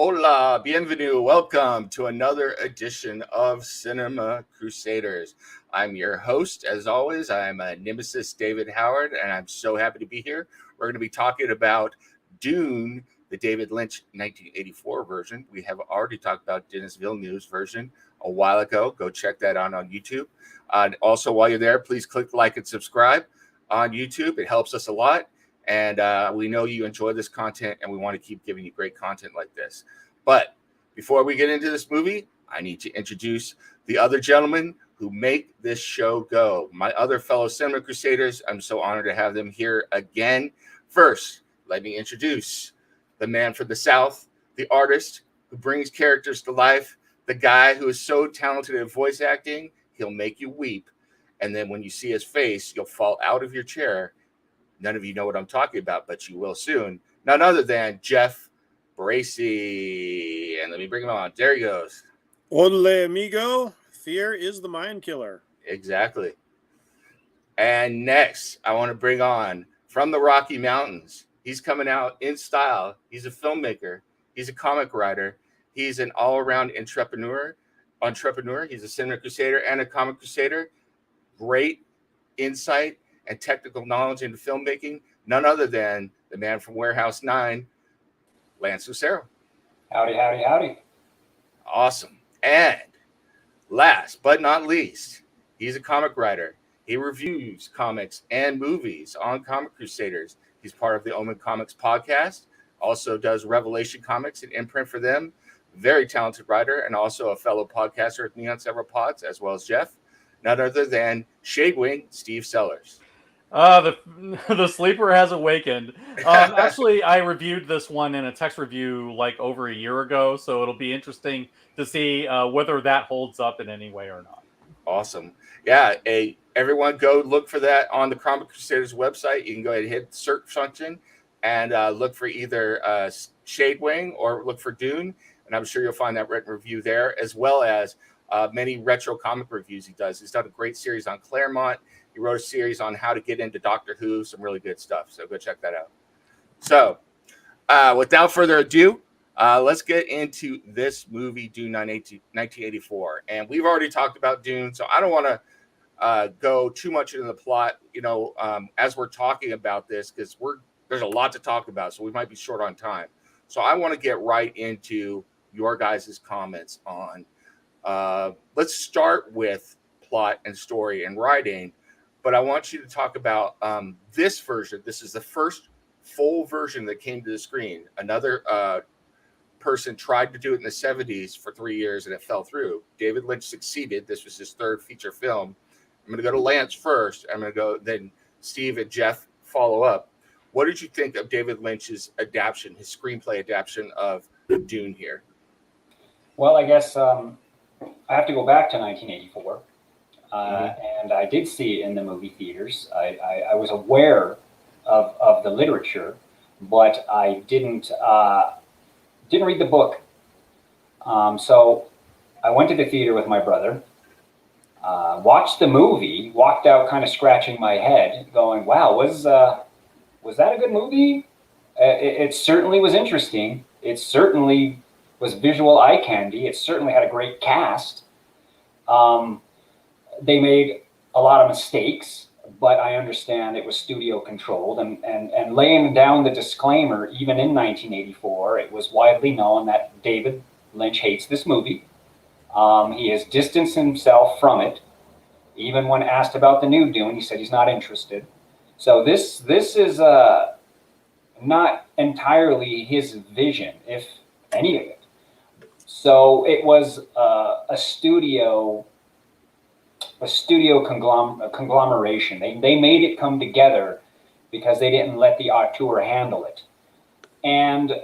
Hola, bienvenue, welcome to another edition of Cinema Crusaders. I'm your host, as always. I'm Nemesis David Howard, and I'm so happy to be here. We're going to be talking about Dune, the David Lynch 1984 version. We have already talked about Denis Villeneuve's version a while ago. Go check that out on YouTube. And also, while you're there, please click like and subscribe on YouTube. It helps us a lot. And we know you enjoy this content, and we want to keep giving you great content like this. But before we get into this movie, I need to introduce the other gentlemen who make this show go. My other fellow Cinema Crusaders, I'm so honored to have them here again. First, let me introduce the man from the South, the artist who brings characters to life, the guy who is so talented at voice acting, he'll make you weep. And then when you see his face, you'll fall out of your chair. None of you know what I'm talking about, but you will soon. None other than Jeff Bracey. And let me bring him on. There he goes. Ole amigo, fear is the mind killer. Exactly. And next, I want to bring on from the Rocky Mountains. He's coming out in style. He's a filmmaker. He's a comic writer. He's an all-around entrepreneur. He's a Cinema Crusader and a comic crusader. Great insight and technical knowledge into filmmaking, none other than the man from Warehouse 9, Lance Lucero. Howdy, howdy, howdy. Awesome. And last but not least, he's a comic writer. He reviews comics and movies on Comic Crusaders. He's part of the Omen Comics podcast, also does Revelation Comics and imprint for them. Very talented writer and also a fellow podcaster with me on several pods, as well as Jeff. None other than Shadewing Steve Sellers. The sleeper has awakened. Actually, I reviewed this one in a text review like over a year ago, so it'll be interesting to see whether that holds up in any way or not. Awesome. Yeah, everyone go look for that on the Comic Crusaders website. You can go ahead and hit the search function and look for either Shadewing or look for Dune, and I'm sure you'll find that written review there, as well as many retro comic reviews he does. He's done a great series on Claremont. He wrote a series on how to get into Doctor Who, some really good stuff. So go check that out. So without further ado, let's get into this movie, Dune 1984. And we've already talked about Dune, so I don't want to go too much into the plot, as we're talking about this, because there's a lot to talk about, so we might be short on time. So I want to get right into your guys' comments on, let's start with plot and story and writing. But I want you to talk about this version. This is the first full version that came to the screen. Another person tried to do it in the 70s for 3 years, and it fell through. David Lynch succeeded. This was his third feature film. I'm going to go to Lance first. I'm going to go, then Steve and Jeff follow up. What did you think of David Lynch's adaptation, his screenplay adaptation of Dune here? Well, I guess I have to go back to 1984. And I did see it in the movie theaters. I was aware of the literature, but I didn't read the book. So I went to the theater with my brother, watched the movie, walked out kind of scratching my head, going, "Wow, was that a good movie?" It certainly was interesting. It certainly was visual eye candy. It certainly had a great cast. They made a lot of mistakes, but I understand it was studio controlled, and laying down the disclaimer, even in 1984, it was widely known that David Lynch hates this movie. He has distanced himself from it. Even when asked about the new Dune, he said he's not interested. So this is not entirely his vision, if any of it. So it was a studio conglomeration. They made it come together because they didn't let the auteur handle it. And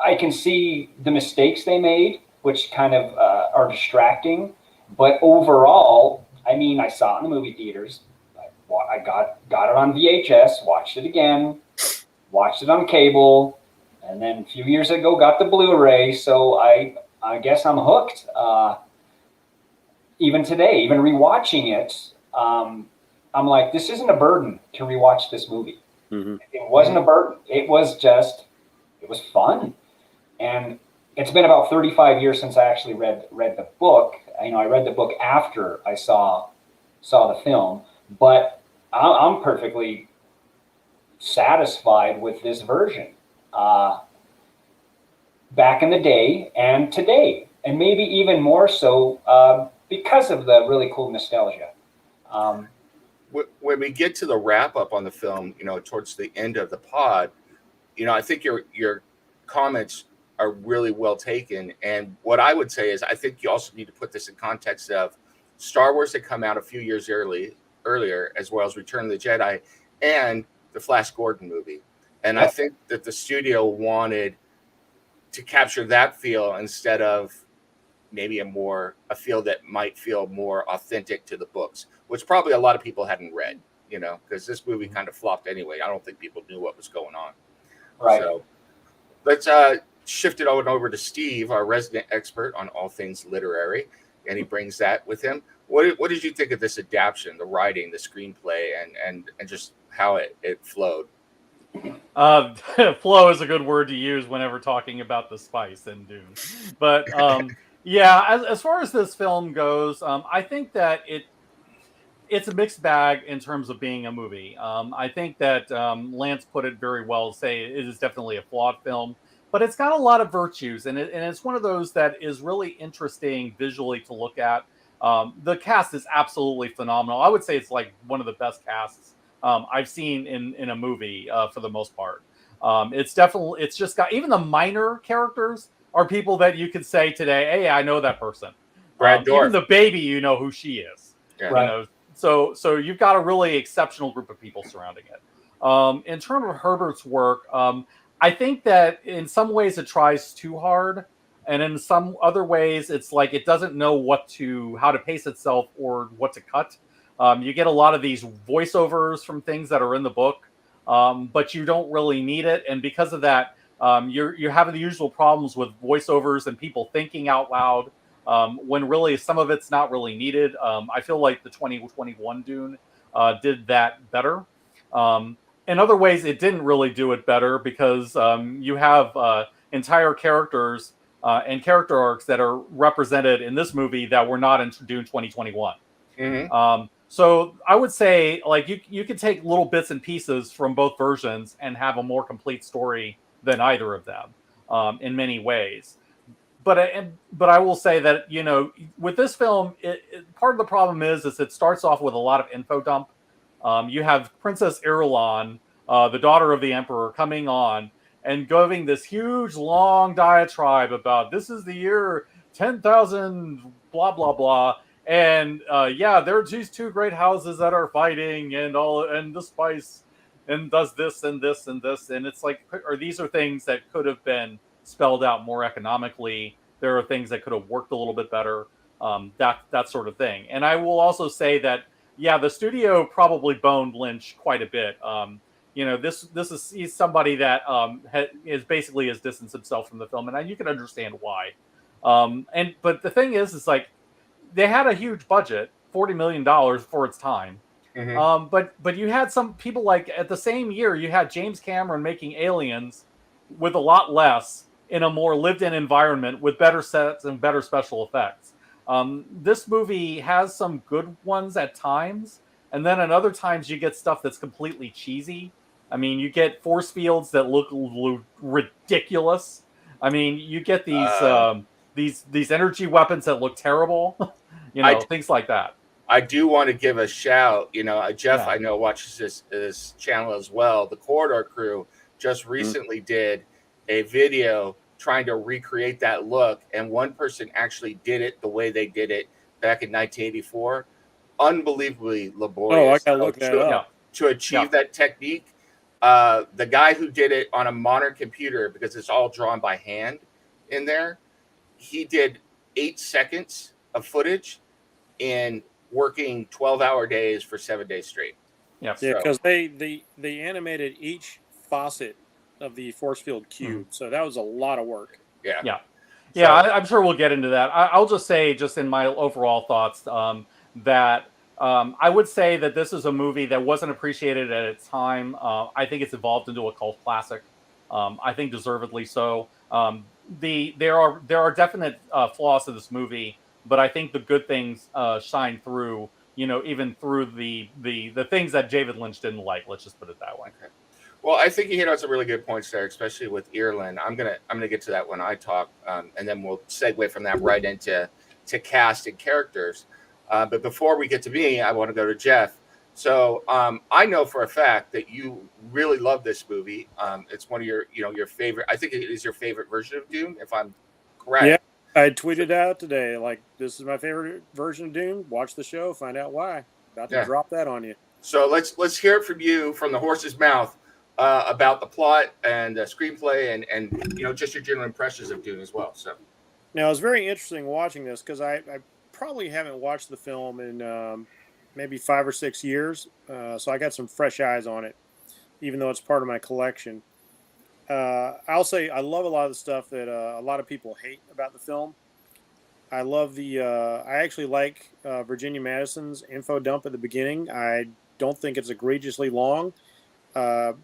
I can see the mistakes they made, which kind of are distracting. But overall, I mean, I saw it in the movie theaters. I got it on VHS, watched it again, watched it on cable, and then a few years ago got the Blu-ray. So I guess I'm hooked. Even today, even rewatching it, I'm like, this isn't a burden to rewatch this movie. Mm-hmm. It wasn't a burden. It was fun. And it's been about 35 years since I actually read the book. You know, I read the book after I saw the film, but I'm perfectly satisfied with this version. Back in the day and today, and maybe even more so because of the really cool nostalgia. When we get to the wrap up on the film, you know, towards the end of the pod, you know, I think your comments are really well taken. And what I would say is, I think you also need to put this in context of Star Wars had come out a few years earlier, as well as Return of the Jedi and the Flash Gordon movie. And Yep. I think that the studio wanted to capture that feel instead of maybe a feel that might feel more authentic to the books, which probably a lot of people hadn't read, you know, because this movie kind of flopped anyway. I don't think people knew what was going on. Right. So let's shift it over to Steve, our resident expert on all things literary, and he brings that with him. What did you think of this adaptation, the writing, the screenplay, and just how it flowed? Flow is a good word to use whenever talking about the spice in Dune. But yeah, as far as this film goes, I think that it's a mixed bag in terms of being a movie. I think that Lance put it very well, say it is definitely a flawed film, but it's got a lot of virtues, and it's one of those that is really interesting visually to look at. The cast is absolutely phenomenal. I would say it's like one of the best casts I've seen in a movie for the most part. It's just got, even the minor characters are people that you could say today, hey, I know that person. Brad Dourif. Even the baby, you know who she is. Yeah. You Right. know, so you've got a really exceptional group of people surrounding it. In terms of Herbert's work, I think that in some ways it tries too hard, and in some other ways it's like it doesn't know how to pace itself or what to cut. You get a lot of these voiceovers from things that are in the book, but you don't really need it, and because of that, you're having the usual problems with voiceovers and people thinking out loud. When really some of it's not really needed. I feel like the 2021 Dune did that better. In other ways, it didn't really do it better because you have entire characters and character arcs that are represented in this movie that were not in Dune 2021. Mm-hmm. So I would say, like, you could take little bits and pieces from both versions and have a more complete story than either of them in many ways. But I will say that, you know, with this film, part of the problem is it starts off with a lot of info dump. You have Princess Irulan, the daughter of the Emperor, coming on and giving this huge long diatribe about this is the year 10,000 blah blah blah, and yeah, there's these two great houses that are fighting, and the spice and does this and this and this, and it's like, or these are things that could have been spelled out more economically. There are things that could have worked a little bit better, that sort of thing. And I will also say that, yeah, the studio probably boned Lynch quite a bit. You know, he's somebody that is basically has distanced himself from the film, and you can understand why. But the thing is like, they had a huge budget, $40 million for its time. Mm-hmm. But you had some people, like, at the same year, you had James Cameron making Aliens with a lot less in a more lived-in environment with better sets and better special effects. This movie has some good ones at times, and then at other times you get stuff that's completely cheesy. I mean, you get force fields that look ridiculous. I mean, you get these energy weapons that look terrible. You know, things like that. I do want to give a shout. You know, Jeff, Yeah. I know, watches this channel as well. The Corridor Crew just recently did a video trying to recreate that look, and one person actually did it the way they did it back in 1984. Unbelievably laborious. Oh, I gotta look that up. To achieve that technique. The guy who did it on a modern computer, because it's all drawn by hand in there, he did 8 seconds of footage in working 12-hour days for 7 days straight. Yeah, because they animated each facet of the force field cube, so that was a lot of work. Yeah. I'm sure we'll get into that. I'll just say, just in my overall thoughts, that I would say that this is a movie that wasn't appreciated at its time. I think it's evolved into a cult classic. I think deservedly so. there are definite flaws to this movie, but I think the good things shine through. Even through the things that David Lynch didn't like. Let's just put it that way. Okay. Well, I think you hit on some really good points there, especially with Ireland. I'm gonna get to that when I talk, and then we'll segue from that right into cast and characters. But before we get to me, I want to go to Jeff. So I know for a fact that you really love this movie. It's one of your favorite. I think it is your favorite version of Dune, if I'm correct. Yeah, I tweeted out today, like, this is my favorite version of Dune. Watch the show, find out why. About to drop that on you. So let's hear it from you, from the horse's mouth, about the plot and screenplay, and just your general impressions of Dune as well. So now it was very interesting watching this because I probably haven't watched the film in maybe 5 or 6 years, so I got some fresh eyes on it, even though it's part of my collection. I'll say I love a lot of the stuff that a lot of people hate about the film. I love I actually like Virginia Madison's info dump at the beginning. I don't think it's egregiously long.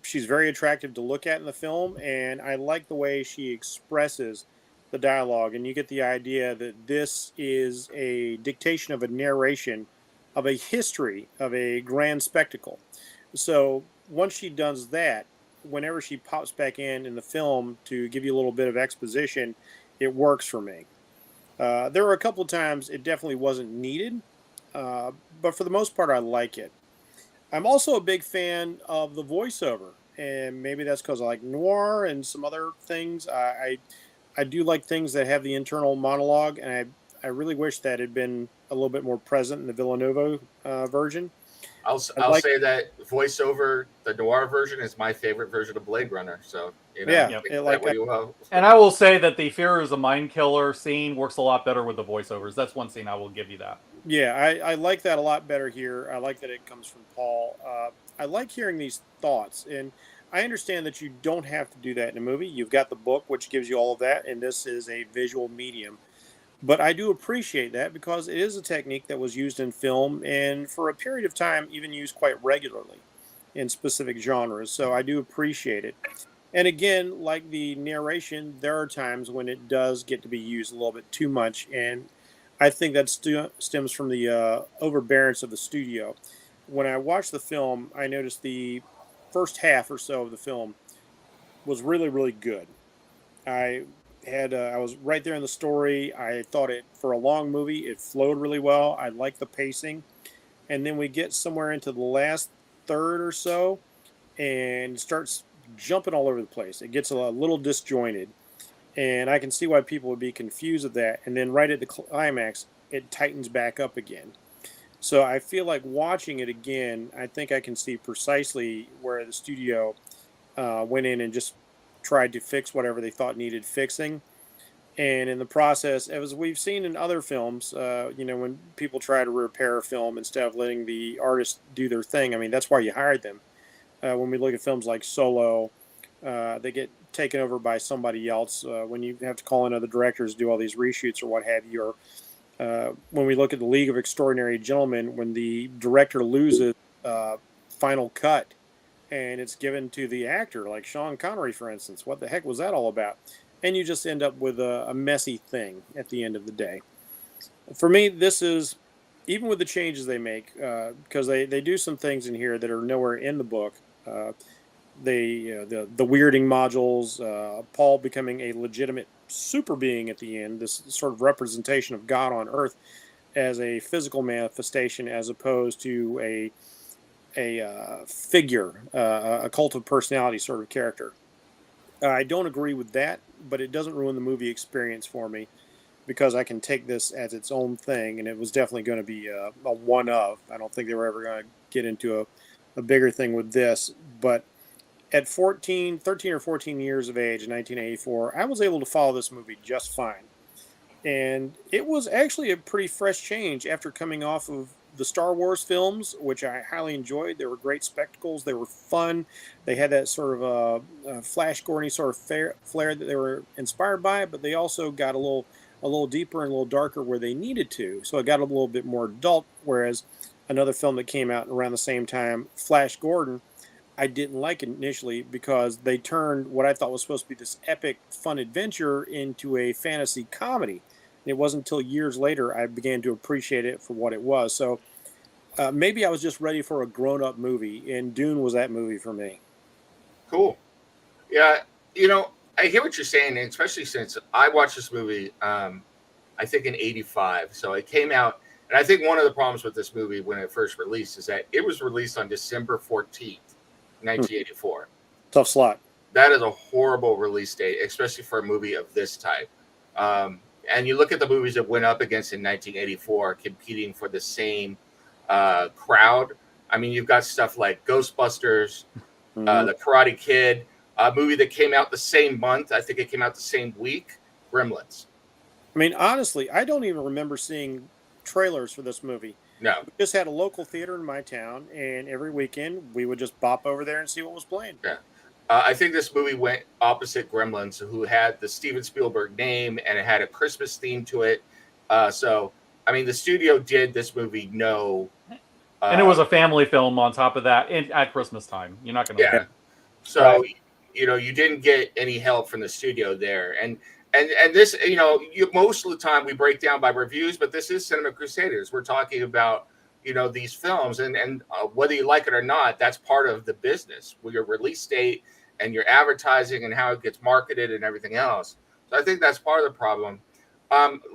She's very attractive to look at in the film, and I like the way she expresses the dialogue. And you get the idea that this is a dictation of a narration of a history of a grand spectacle. So once she does that, whenever she pops back in the film to give you a little bit of exposition, it works for me. There were a couple of times it definitely wasn't needed, but for the most part, I like it. I'm also a big fan of the voiceover, and maybe that's because I like noir and some other things. I do like things that have the internal monologue, and I really wish that had been a little bit more present in the Villanova version. I'll say that voiceover, the noir version, is my favorite version of Blade Runner. So and I will say that the fear is a mind killer scene works a lot better with the voiceovers. That's one scene I will give you that. Yeah, I like that a lot better here. I like that it comes from Paul. I like hearing these thoughts, and I understand that you don't have to do that in a movie. You've got the book, which gives you all of that, and this is a visual medium. But I do appreciate that because it is a technique that was used in film and for a period of time even used quite regularly in specific genres. So I do appreciate it. And again, like the narration, there are times when it does get to be used a little bit too much. And I think that stems from the overbearance of the studio. When I watched the film, I noticed the first half or so of the film was really, really good. I was right there in the story. I thought for a long movie, it flowed really well. I liked the pacing. And then we get somewhere into the last third or so and it starts jumping all over the place. It gets a little disjointed. And I can see why people would be confused with that. And then right at the climax, it tightens back up again. So I feel like watching it again, I think I can see precisely where the studio went in and just tried to fix whatever they thought needed fixing. And in the process, as we've seen in other films, when people try to repair a film instead of letting the artist do their thing, I mean, that's why you hired them. When we look at films like Solo, they get taken over by somebody else. When you have to call in other directors, do all these reshoots or what have you. Or when we look at the League of Extraordinary Gentlemen, when the director loses final cut, and it's given to the actor, like Sean Connery, for instance. What the heck was that all about? And you just end up with a messy thing at the end of the day. For me, this is, even with the changes they make, because they do some things in here that are nowhere in the book. The weirding modules, Paul becoming a legitimate super being at the end, this sort of representation of God on Earth as a physical manifestation as opposed to a figure, a cult of personality sort of character. I don't agree with that, but it doesn't ruin the movie experience for me because I can take this as its own thing, and it was definitely going to be a one of. I don't think they were ever going to get into a bigger thing with this, but at 13 or 14 years of age in 1984, I was able to follow this movie just fine. And it was actually a pretty fresh change after coming off of the Star Wars films, which I highly enjoyed. They were great spectacles. They were fun. They had that sort of Flash Gordon sort of flair that they were inspired by, but they also got a little deeper and a little darker where they needed to. So it got a little bit more adult, whereas another film that came out around the same time, Flash Gordon, I didn't like it initially because they turned what I thought was supposed to be this epic, fun adventure into a fantasy comedy. And it wasn't until years later I began to appreciate it for what it was. So maybe I was just ready for a grown-up movie, and Dune was that movie for me. Cool. Yeah, I hear what you're saying, and especially since I watched this movie, I think in '85. So it came out, and I think one of the problems with this movie when it first released is that it was released on December 14th, 1984. Tough slot. That is a horrible release date, especially for a movie of this type. And you look at the movies that went up against in 1984, competing for the same crowd. I mean, you've got stuff like Ghostbusters, The Karate Kid, a movie that came out the same month. I think it came out the same week. Gremlins. I mean, honestly, I don't even remember seeing trailers for this movie. No. We just had a local theater in my town, and every weekend we would just bop over there and see what was playing. Yeah. I think this movie went opposite Gremlins, who had the Steven Spielberg name and it had a Christmas theme to it. So, I mean, the studio did this movie and it was a family film on top of that at Christmas time. You're not going to. Yeah. So, you didn't get any help from the studio there. And this, most of the time we break down by reviews, but this is Cinema Crusaders. We're talking about, these films and whether you like it or not, that's part of the business with your release date and your advertising and how it gets marketed and everything else. So I think that's part of the problem.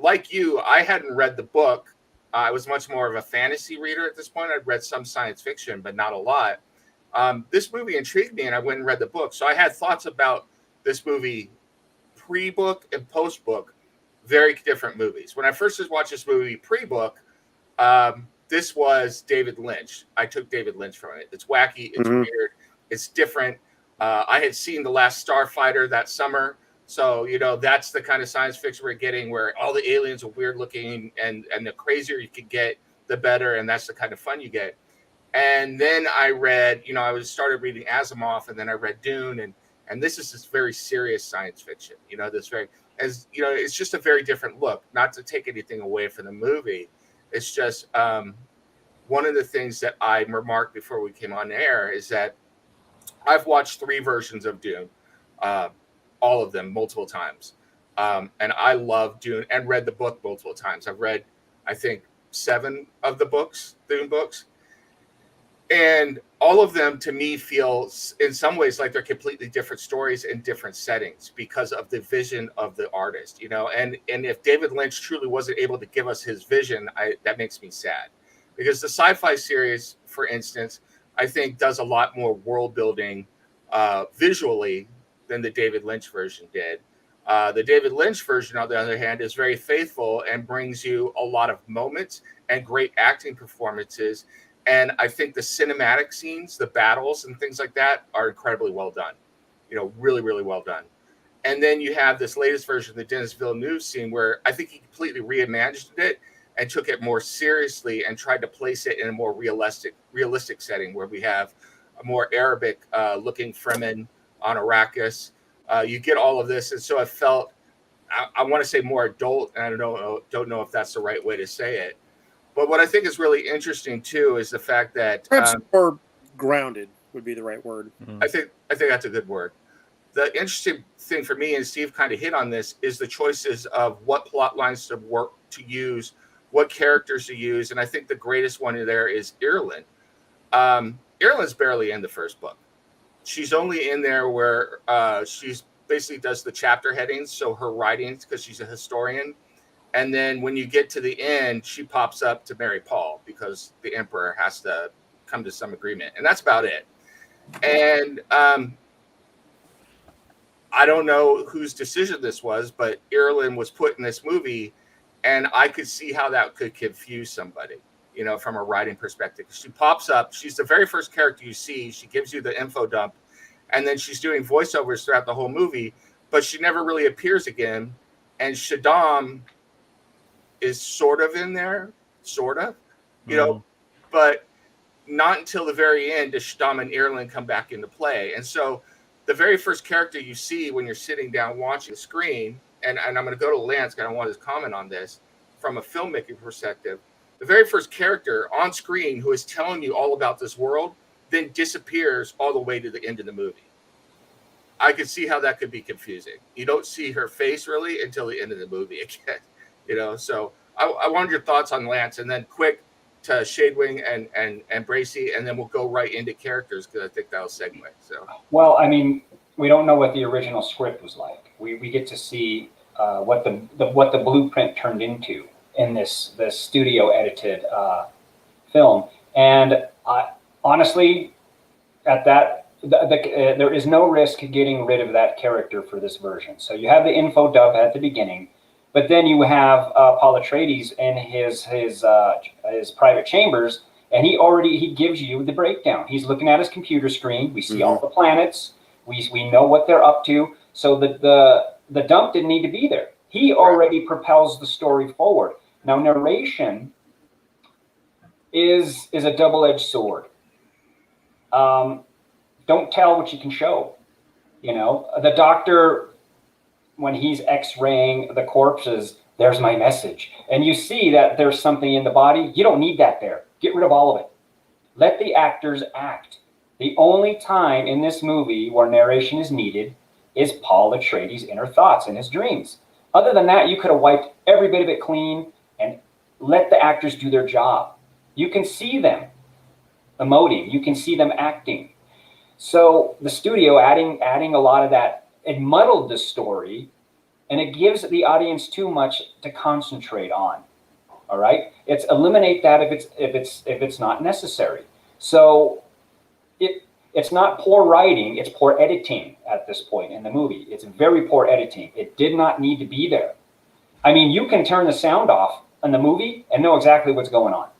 Like you, I hadn't read the book. I was much more of a fantasy reader at this point. I'd read some science fiction, but not a lot. This movie intrigued me and I went and read the book. So I had thoughts about this movie pre-book and post-book, very different movies. When I first watched this movie pre-book, this was David Lynch. I took David Lynch from it. It's wacky, it's weird, it's different. I had seen The Last Starfighter that summer. So, that's the kind of science fiction we're getting where all the aliens are weird looking and the crazier you could get, the better. And that's the kind of fun you get. And then I read, started reading Asimov, and then I read Dune, and this is this very serious science fiction, it's just a very different look, not to take anything away from the movie. It's just one of the things that I remarked before we came on air is that I've watched 3 versions of Dune, all of them multiple times. And I love Dune and read the book multiple times. I've read, I think, 7 of the Dune books. And all of them, to me, feel in some ways like they're completely different stories in different settings because of the vision of the artist, And if David Lynch truly wasn't able to give us his vision, that makes me sad. Because the sci-fi series, for instance, I think does a lot more world building visually than the David Lynch version did. The David Lynch version, on the other hand, is very faithful and brings you a lot of moments and great acting performances. And I think the cinematic scenes, the battles and things like that are incredibly well done, really, really well done. And then you have this latest version, the Denis Villeneuve scene, where I think he completely reimagined it and took it more seriously and tried to place it in a more realistic setting where we have a more Arabic looking Fremen on Arrakis. You get all of this. And so I felt, I want to say more adult, and I don't know if that's the right way to say it. But what I think is really interesting too is the fact that perhaps more grounded would be the right word. I think that's a good word. The interesting thing for me, and Steve kind of hit on this, is the choices of what plot lines to use, what characters to use, and I think the greatest one there is Irulan. Irulan's barely in the first book. She's only in there where she's basically does the chapter headings, so her writings, because she's a historian. And then when you get to the end, she pops up to marry Paul because the emperor has to come to some agreement. And that's about it. And I don't know whose decision this was, but Irulan was put in this movie. And I could see how that could confuse somebody, from a writing perspective. She pops up. She's the very first character you see. She gives you the info dump. And then she's doing voiceovers throughout the whole movie. But she never really appears again. And Shaddam is sort of in there, but not until the very end does Shaddam and Irulan come back into play. And so the very first character you see when you're sitting down watching the screen, and I'm going to go to Lance because I want his comment on this from a filmmaking perspective, the very first character on screen who is telling you all about this world then disappears all the way to the end of the movie. I could see how that could be confusing. You don't see her face really until the end of the movie again, you know. So I wanted your thoughts on Lance, and then quick to Shadewing and Bracy, and then we'll go right into characters because I think that'll segue. So, well, I mean, we don't know what the original script was like. We get to see what the blueprint turned into in this studio edited film, and honestly, at that. There is no risk getting rid of that character for this version. So you have the info dump at the beginning, but then you have Paul Atreides in his private chambers, and he gives you the breakdown. He's looking at his computer screen. We see all the planets. We know what they're up to. So the dump didn't need to be there. He already propels the story forward. Now narration is a double-edged sword. Don't tell what you can show. You know, the doctor, when he's x-raying the corpses, there's my message. And you see that there's something in the body. You don't need that there. Get rid of all of it. Let the actors act. The only time in this movie where narration is needed is Paul Atreides' inner thoughts and his dreams. Other than that, you could have wiped every bit of it clean and let the actors do their job. You can see them emoting. You can see them acting. So the studio adding a lot of that, it muddled the story, and it gives the audience too much to concentrate on. All right, it's eliminate that if it's not necessary. So it's not poor writing, it's poor editing at this point in the movie. It's very poor editing. It did not need to be there. I mean, you can turn the sound off in the movie and know exactly what's going on,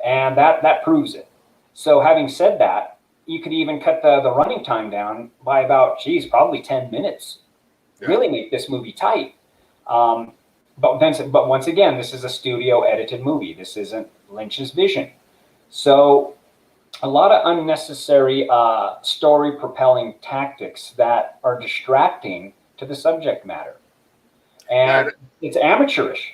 and that proves it. So having said that, you could even cut the running time down by about, probably 10 minutes. Yeah. Really make this movie tight. But once again, this is a studio edited movie. This isn't Lynch's vision. So a lot of unnecessary story propelling tactics that are distracting to the subject matter. And it's amateurish,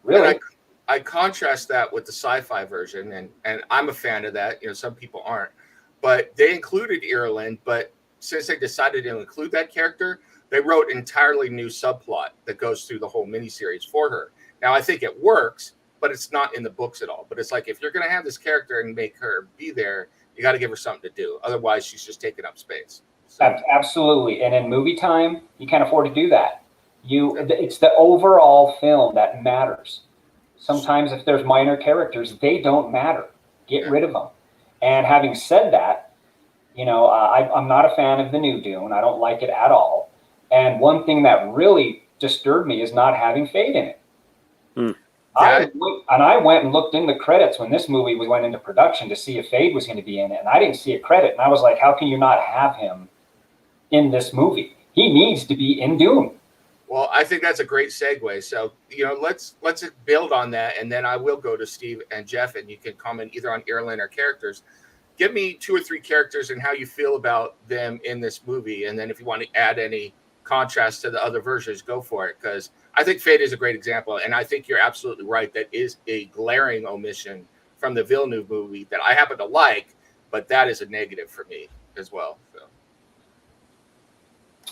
really. I contrast that with the sci-fi version, and I'm a fan of that. You know, some people aren't. But they included Ireland, but since they decided to include that character, they wrote an entirely new subplot that goes through the whole miniseries for her. Now, I think it works, but it's not in the books at all. But it's like, if you're going to have this character and make her be there, you got to give her something to do. Otherwise, she's just taking up space. So. Absolutely. And in movie time, you can't afford to do that. It's the overall film that matters. Sometimes if there's minor characters, they don't matter. Get rid of them. And having said that, you know, I'm not a fan of the new Dune. I don't like it at all. And one thing that really disturbed me is not having Fade in it. I went and looked in the credits when this movie went into production to see if Fade was going to be in it, and I didn't see a credit. And I was like, how can you not have him in this movie? He needs to be in Dune. Well, I think that's a great segue. So, you know, let's build on that, and then I will go to Steve and Jeff, and you can comment either on Ireland or characters. Give me 2 or 3 characters and how you feel about them in this movie, and then if you want to add any contrast to the other versions, go for it, because I think Fade is a great example, and I think you're absolutely right. That is a glaring omission from the Villeneuve movie that I happen to like, but that is a negative for me as well.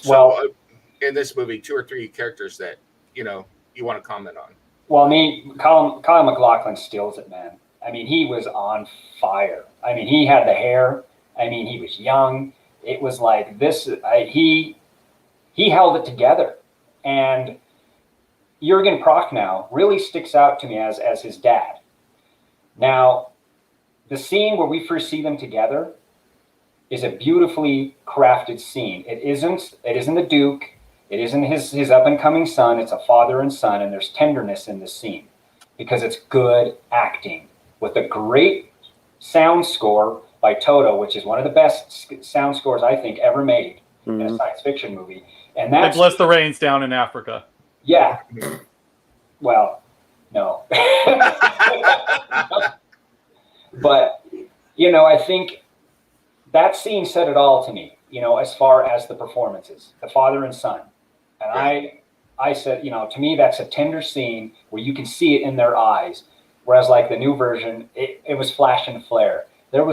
So in this movie, 2 or 3 characters that, you know, you want to comment on. Well, I mean, Kyle MacLachlan steals it, man. I mean, he was on fire. I mean, he had the hair. I mean, he was young. It was like this. He held it together. And Jürgen Prochnow really sticks out to me as his dad. Now, the scene where we first see them together is a beautifully crafted scene. It isn't the Duke. It isn't his up-and-coming son. It's a father and son, and there's tenderness in this scene because it's good acting with a great sound score by Toto, which is one of the best sound scores I think ever made in a science fiction movie. And that's they bless the rains down in Africa. Yeah. Well, no. But, you know, I think that scene said it all to me, you know, as far as the performances, the father and son. And I said, you know, to me, that's a tender scene where you can see it in their eyes. Whereas like the new version, it was flash and flare. There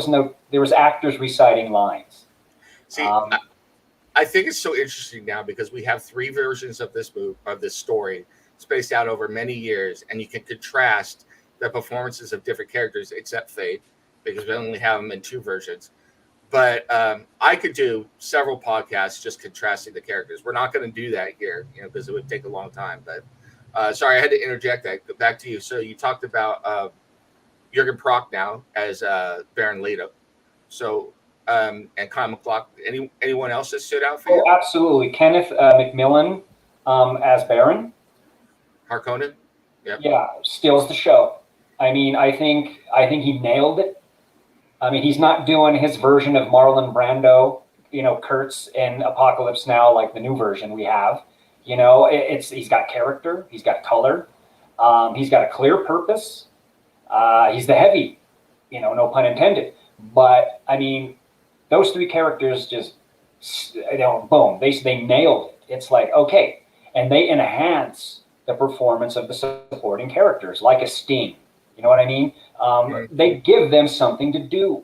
was actors reciting lines. See, I think it's so interesting now because we have 3 versions of this story spaced out over many years, and you can contrast the performances of different characters, except Fate, because we only have them in 2 versions. But I could do several podcasts just contrasting the characters. We're not going to do that here, because it would take a long time. But sorry, I had to interject that. Back to you. So you talked about Jurgen Prochnow as Baron Leto. So and Kyle MacLachlan. Anyone else that stood out for you? Oh, absolutely. Kenneth McMillan as Baron. Harkonnen. Yep. Yeah, steals the show. I mean, I think he nailed it. I mean, he's not doing his version of Marlon Brando, Kurtz in Apocalypse Now, like the new version we have. He's got character, he's got color, he's got a clear purpose. He's the heavy, no pun intended. But I mean, those 3 characters just, boom, they nailed it. It's like, okay, and they enhance the performance of the supporting characters, like a Sting. You know what I mean? They give them something to do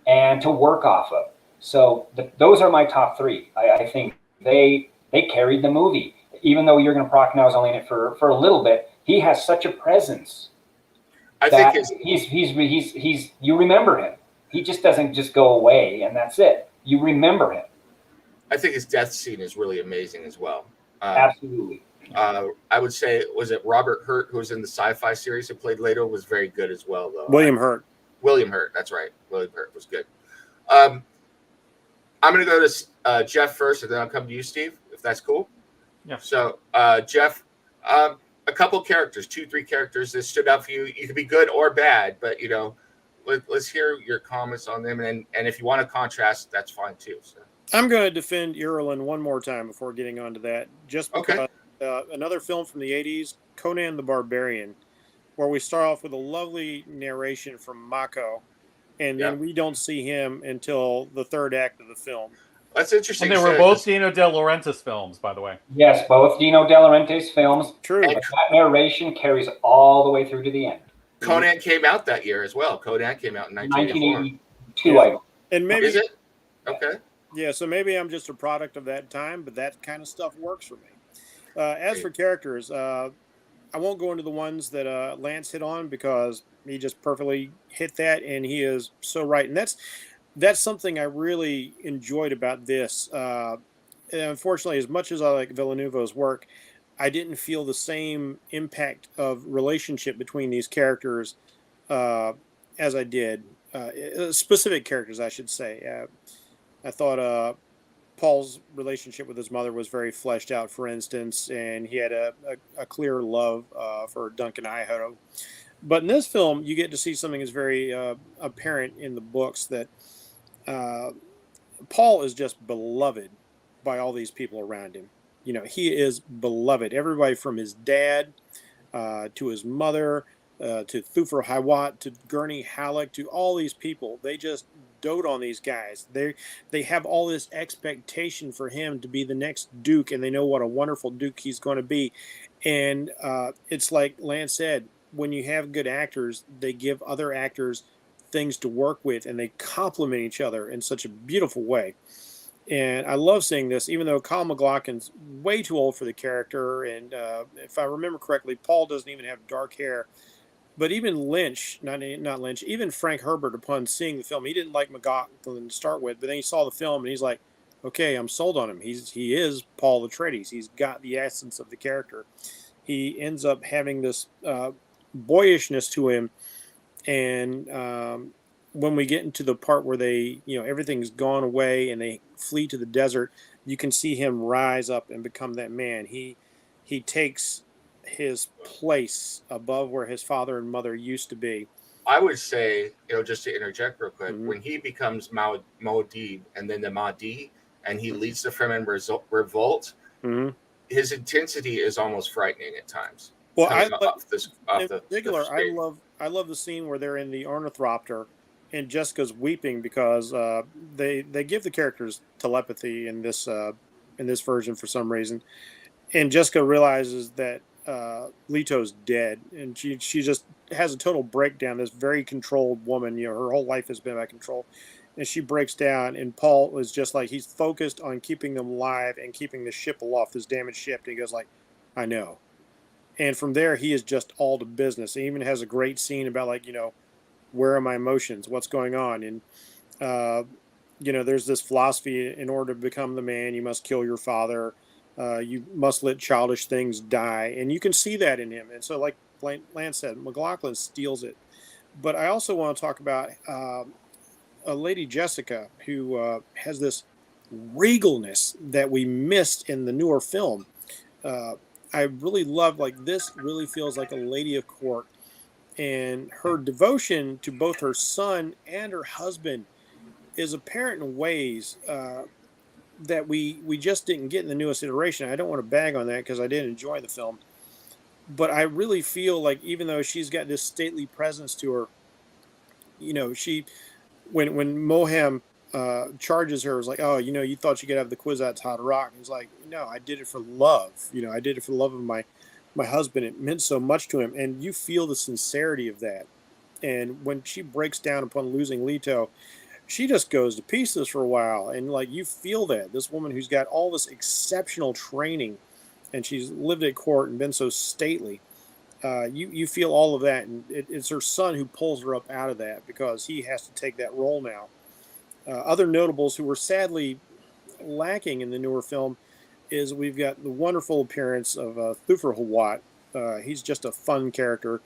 and to work off of. So those are my top 3. I think they carried the movie, even though Jurgen Prochnow is only in it for a little bit. He has such a presence. I think he's you remember him. He just doesn't just go away and that's it. You remember him. I think his death scene is really amazing as well. Absolutely. I would say, was it Robert Hurt, who was in the sci-fi series who played Leto, was very good as well, though. William Hurt, that's right. William Hurt was good. I'm going to go to Jeff first, and then I'll come to you, Steve, if that's cool. Yeah. So, Jeff, a couple characters, 2-3 characters that stood out for you. You could be good or bad, but, let's hear your comments on them. And if you want to contrast, that's fine, too. So. I'm going to defend Irulan one more time before getting onto that, just because another film from the 80s, Conan the Barbarian, where we start off with a lovely narration from Mako, and then we don't see him until the 3rd act of the film. That's interesting. And they were both Dino De Laurentiis films, by the way. Yes, both Dino De Laurentiis films. True. And that narration carries all the way through to the end. Conan came out that year as well. Conan came out in 1982. Yeah. And maybe is it? Okay. Yeah, so maybe I'm just a product of that time, but that kind of stuff works for me. As for characters, I won't go into the ones that Lance hit on because he just perfectly hit that, and he is so right. And that's something I really enjoyed about this. And unfortunately, as much as I like Villanueva's work, I didn't feel the same impact of relationship between these characters as I did. Specific characters, I should say. I thought Paul's relationship with his mother was very fleshed out, for instance, and he had a clear love for Duncan Idaho. But in this film, you get to see something that's very apparent in the books, that Paul is just beloved by all these people around him. He is beloved. Everybody from his dad to his mother, to Thufir Hawat, to Gurney Halleck, to all these people. They just dote on these guys. They have all this expectation for him to be the next Duke, and they know what a wonderful Duke he's going to be. And it's like Lance said, when you have good actors, they give other actors things to work with, and they complement each other in such a beautiful way. And I love seeing this, even though Kyle MacLachlan's way too old for the character. And if I remember correctly, Paul doesn't even have dark hair. But even Lynch, not Lynch, even Frank Herbert, upon seeing the film, he didn't like MacLachlan to start with, but then he saw the film and he's like, okay, I'm sold on him. He is Paul Atreides. He's got the essence of the character. He ends up having this boyishness to him. And when we get into the part where they, everything's gone away and they flee to the desert, you can see him rise up and become that man. He takes his place above where his father and mother used to be. I would say, just to interject real quick, when he becomes Muad'Dib and then the Mahdi, and he leads the Fremen revolt, his intensity is almost frightening at times. Well, I love the scene where they're in the ornithopter and Jessica's weeping because they give the characters telepathy in this version for some reason, and Jessica realizes that Leto's dead, and she just has a total breakdown. This very controlled woman, her whole life has been about control, and she breaks down. And Paul is just like, he's focused on keeping them alive and keeping the ship aloft, this damaged ship. And he goes like, I know. And from there, he is just all to business. He even has a great scene about like, where are my emotions? What's going on? And there's this philosophy: in order to become the man, you must kill your father. You must let childish things die, and you can see that in him. And so, like Lance said, McLaughlin steals it. But I also want to talk about a Lady Jessica who has this regalness that we missed in the newer film. I really love, like, this really feels like a lady of court, and her devotion to both her son and her husband is apparent in ways that we just didn't get in the newest iteration. I don't want to bag on that because I did enjoy the film, but I really feel like even though she's got this stately presence to her, she when Moham charges her, is like, oh, you thought you could have the Kwisatz Haderach. He's like, no, I did it for love. I did it for the love of my husband. It meant so much to him, and you feel the sincerity of that. And when she breaks down upon losing Leto, she just goes to pieces for a while. And like, you feel that this woman who's got all this exceptional training, and she's lived at court and been so stately, you feel all of that. And it's her son who pulls her up out of that, because he has to take that role now. Other notables who were sadly lacking in the newer film is we've got the wonderful appearance of Thufir Hawat. He's just a fun character,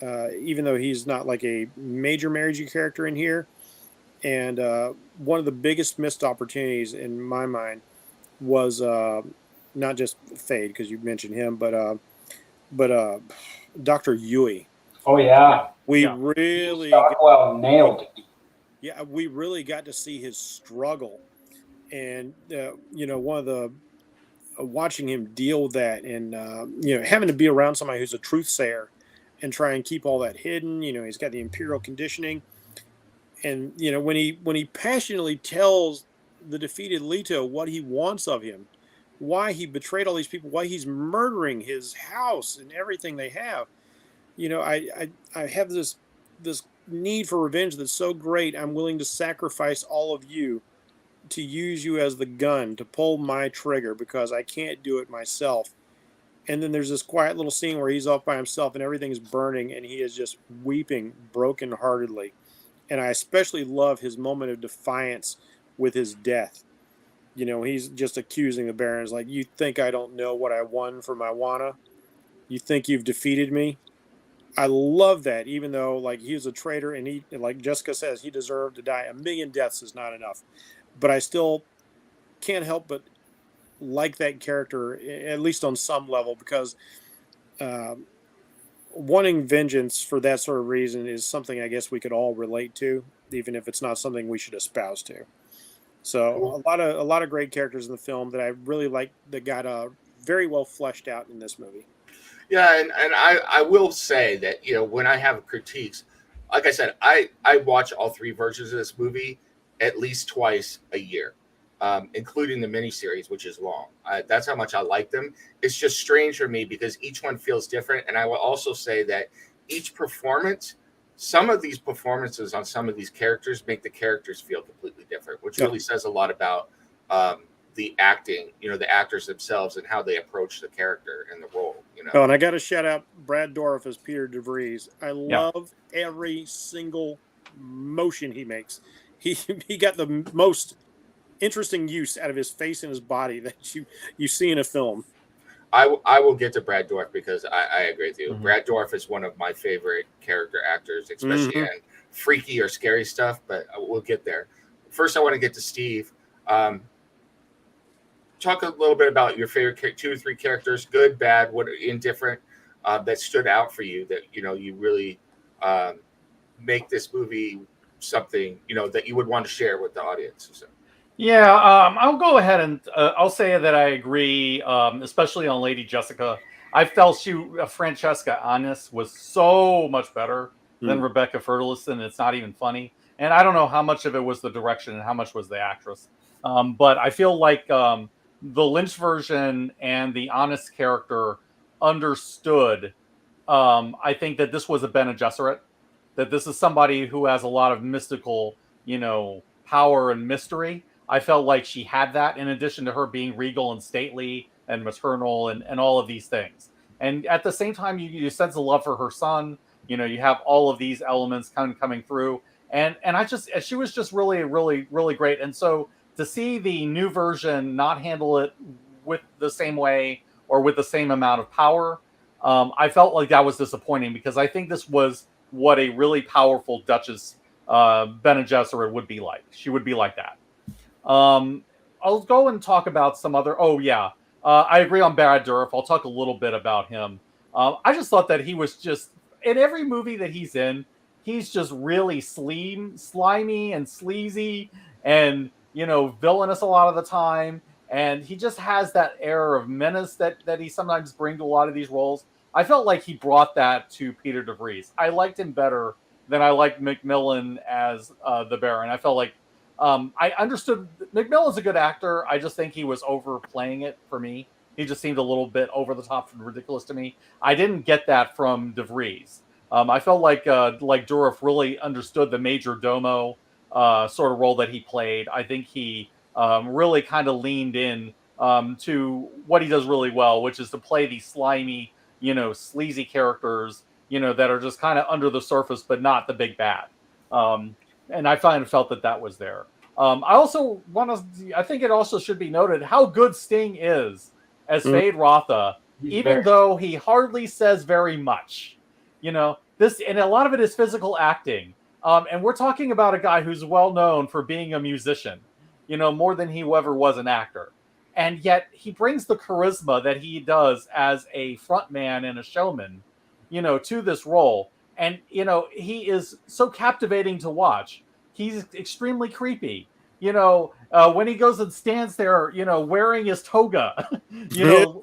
even though he's not like a major Marriage character in here. And one of the biggest missed opportunities in my mind was not just Fade, because you mentioned him, but Dr. Yui. Oh yeah, We really Stockwell nailed it. Yeah, we really got to see his struggle, and one of the watching him deal with that, and having to be around somebody who's a truth sayer and try and keep all that hidden. He's got the imperial conditioning, and when he passionately tells the defeated Leto what he wants of him, why he betrayed all these people, why he's murdering his house and everything they have. I have this need for revenge that's so great, I'm willing to sacrifice all of you to use you as the gun to pull my trigger, because I can't do it myself. And then there's this quiet little scene where he's off by himself and everything's burning, and he is just weeping brokenheartedly. And I especially love his moment of defiance with his death. He's just accusing the Barons, like, you think I don't know what I won for my Wana? You think you've defeated me? I love that, even though, like, he was a traitor, and he, like Jessica says, he deserved to die. 1,000,000 deaths is not enough. But I still can't help but like that character, at least on some level, because wanting vengeance for that sort of reason is something I guess we could all relate to, even if it's not something we should espouse to. So a lot of great characters in the film that I really like, that got very well fleshed out in this movie. Yeah, and I will say that, when I have critiques, like I said, I watch all 3 versions of this movie at least twice a year, including the miniseries, which is long. That's how much I like them. It's just strange for me because each one feels different. And I will also say that each performance, some of these performances on some of these characters make the characters feel completely different, which really says a lot about the acting, the actors themselves and how they approach the character and the role. Oh, and I got to shout out Brad Dourif as Peter DeVries. I love every single motion he makes. He got the most interesting use out of his face and his body that you see in a film. I will get to Brad Dourif because I agree with you. Mm-hmm. Brad Dourif is one of my favorite character actors, especially in freaky or scary stuff, but we'll get there. First, I want to get to Steve. Talk a little bit about your favorite 2 or 3 characters, good, bad, what indifferent, that stood out for you, that you really make this movie something that you would want to share with the audience. So. Yeah, I'll go ahead and I'll say that I agree, especially on Lady Jessica. I felt Francesca Annis was so much better than Rebecca Ferguson. It's not even funny, and I don't know how much of it was the direction and how much was the actress. But I feel like the Lynch version and the Honest character understood I think that this was a Bene Gesserit, that this is somebody who has a lot of mystical, power and mystery. I felt like she had that in addition to her being regal and stately and maternal and all of these things. And at the same time, you sense a love for her son. You have all of these elements kind of coming through. And she was just really, really, really great. And so to see the new version not handle it with the same way or with the same amount of power, I felt like that was disappointing, because I think this was what a really powerful Duchess Bene Gesserit would be like. She would be like that. I'll go and talk about some other. Oh yeah, I agree on Brad Dourif. I'll talk a little bit about him. I just thought that he was just, in every movie that he's in, he's just really slimy and sleazy, and villainous a lot of the time. And he just has that air of menace that he sometimes brings to a lot of these roles. I felt like he brought that to Peter de Vries. I liked him better than I liked Macmillan as the Baron. I felt like I understood Macmillan's a good actor. I just think he was overplaying it for me. He just seemed a little bit over the top and ridiculous to me. I didn't get that from de Vries. I felt like Dourif really understood the major domo sort of role that he played. I think he really kind of leaned in to what he does really well, which is to play these slimy, sleazy characters, that are just kind of under the surface, but not the big bad. And I felt that was there. I think it also should be noted how good Sting is as Fade Rotha, even though he hardly says very much. This, and a lot of it is physical acting. And we're talking about a guy who's well known for being a musician, more than he ever was an actor. And yet he brings the charisma that he does as a frontman and a showman, to this role. And, he is so captivating to watch. He's extremely creepy. When he goes and stands there, wearing his toga,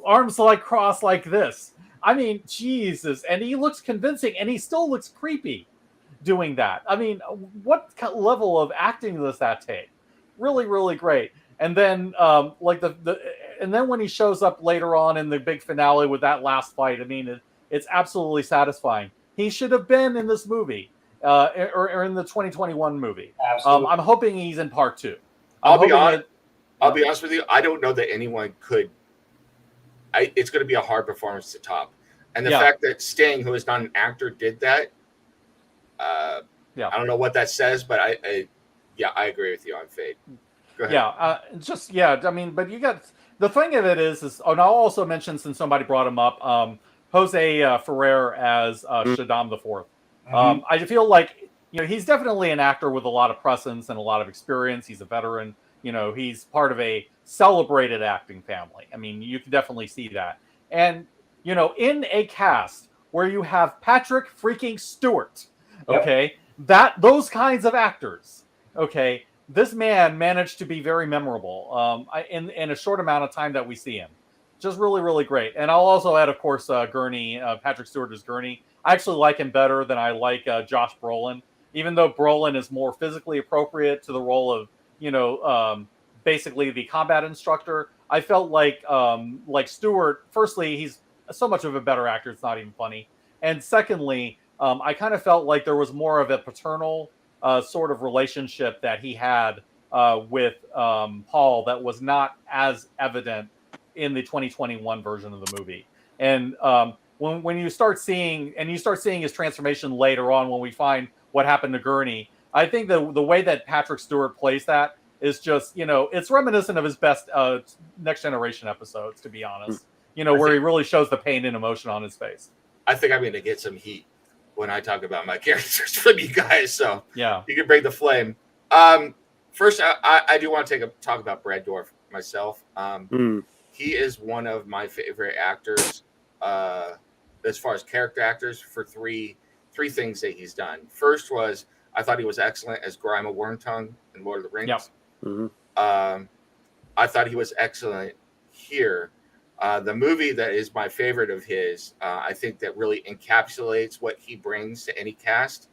arms crossed like this. I mean, Jesus. And he looks convincing, and he still looks creepy doing that. I mean, what level of acting does that take? Really, really great. And then, and then when he shows up later on in the big finale with that last fight, I mean, it's absolutely satisfying. He should have been in this movie, or in the 2021 movie. Absolutely. I'm hoping he's in part 2. I'll be honest with you. I don't know that anyone could. It's going to be a hard performance to top. And the fact that Sting, who is not an actor, did that, I don't know what that says, but I agree with you on Fade. Go ahead. I mean, but you got, the thing of it is, and I'll also mention, since somebody brought him up, Jose Ferrer as Shaddam IV. I feel like, he's definitely an actor with a lot of presence and a lot of experience. He's a veteran. He's part of a celebrated acting family. I mean, you can definitely see that. And, in a cast where you have Patrick freaking Stewart, okay, those kinds of actors, okay, this man managed to be very memorable in a short amount of time that we see him. Just really, really great. And I'll also add, of course, Gurney, Patrick Stewart as Gurney. I actually like him better than I like Josh Brolin, even though Brolin is more physically appropriate to the role of, basically the combat instructor. I felt like Stewart, firstly, he's so much of a better actor, it's not even funny. And secondly, I kind of felt like there was more of a paternal sort of relationship that he had with Paul that was not as evident in the 2021 version of the movie. And when you start seeing his transformation later on, when we find what happened to Gurney, I think the way that Patrick Stewart plays that is just, it's reminiscent of his best Next Generation episodes, to be honest. Where he really shows the pain and emotion on his face. I think I'm going to get some heat when I talk about my characters from you guys. So yeah, you can bring the flame. First, I do want to talk about Brad Dourif myself. He is one of my favorite actors, as far as character actors, for three things that he's done. First was, I thought he was excellent as Grima Wormtongue in Lord of the Rings. Yep. I thought he was excellent here. The movie that is my favorite of his, I think that really encapsulates what he brings to any cast,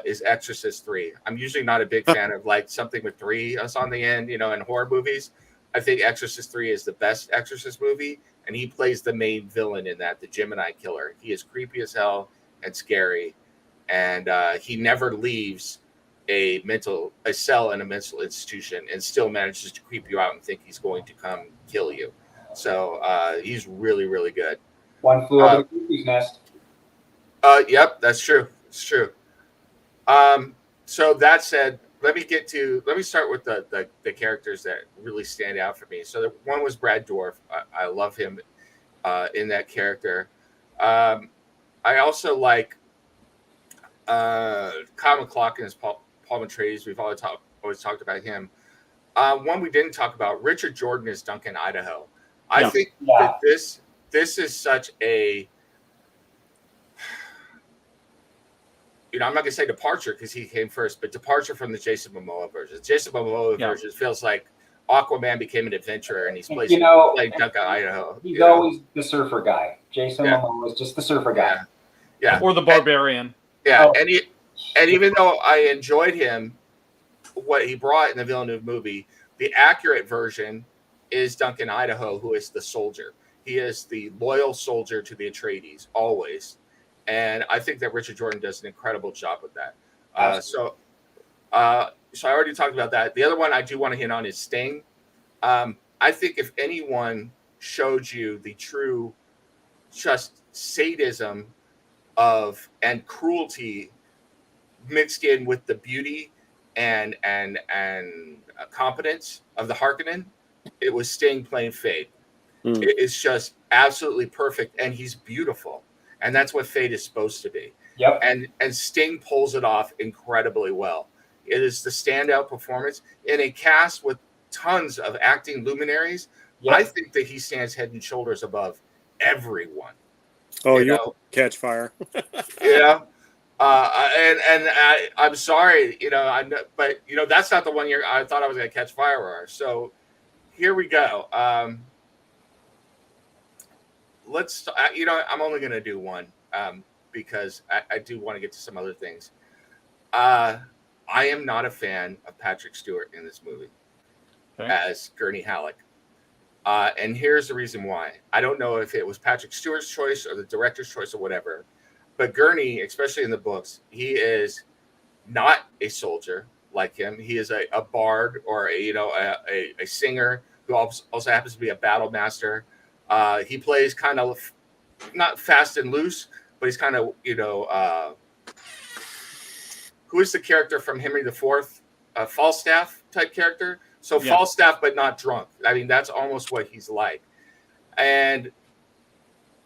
is Exorcist 3. I'm usually not a big fan of something with 3 us on the end, in horror movies. I think Exorcist 3 is the best Exorcist movie, and he plays the main villain in that, the Gemini Killer. He is creepy as hell and scary, and he never leaves a cell in a mental institution and still manages to creep you out and think he's going to come kill you. So he's really, really good. One Flew Over the Cuckoo's Nest. Yep, that's true. It's true. So that said, let me start with the characters that really stand out for me. So one was Brad Dourif. I love him in that character. I also like Kyle MacLachlan as Paul Atreides. We've always talked about him. One we didn't talk about, Richard Jordan as Duncan Idaho. I think that this is such a, I'm not going to say departure because he came first, but departure from the Jason Momoa version. Jason Momoa version feels like Aquaman became an adventurer and he's playing Duncan Idaho. He's always the surfer guy. Jason Momoa is just the surfer guy. Yeah. Or the barbarian. And even though I enjoyed him, what he brought in the Villeneuve movie, the accurate version is Duncan Idaho, who is the soldier. He is the loyal soldier to the Atreides, always. And I think that Richard Jordan does an incredible job with that. So I already talked about that. The other one I do want to hit on is Sting. I think if anyone showed you the true just sadism and cruelty mixed in with the beauty and competence of the Harkonnen, it was Sting playing Fate. It is just absolutely perfect, and he's beautiful, and that's what Fate is supposed to be. Yep. And Sting pulls it off incredibly well. It is the standout performance in a cast with tons of acting luminaries. Yep. I think that he stands head and shoulders above everyone. Oh, you catch fire. And I'm sorry, but that's not the one I thought I was going to catch fire or. So here we go. Let's, I'm only going to do one because I do want to get to some other things. I am not a fan of Patrick Stewart in this movie as Gurney Halleck. And here's the reason why. I don't know if it was Patrick Stewart's choice or the director's choice or whatever, but Gurney, especially in the books, he is not a soldier like him. He is a bard or a singer who also happens to be a battle master. He plays kind of not fast and loose, but he's kind of, who is the character from Henry IV? Falstaff type character. So Falstaff, but not drunk. I mean, that's almost what he's like. And,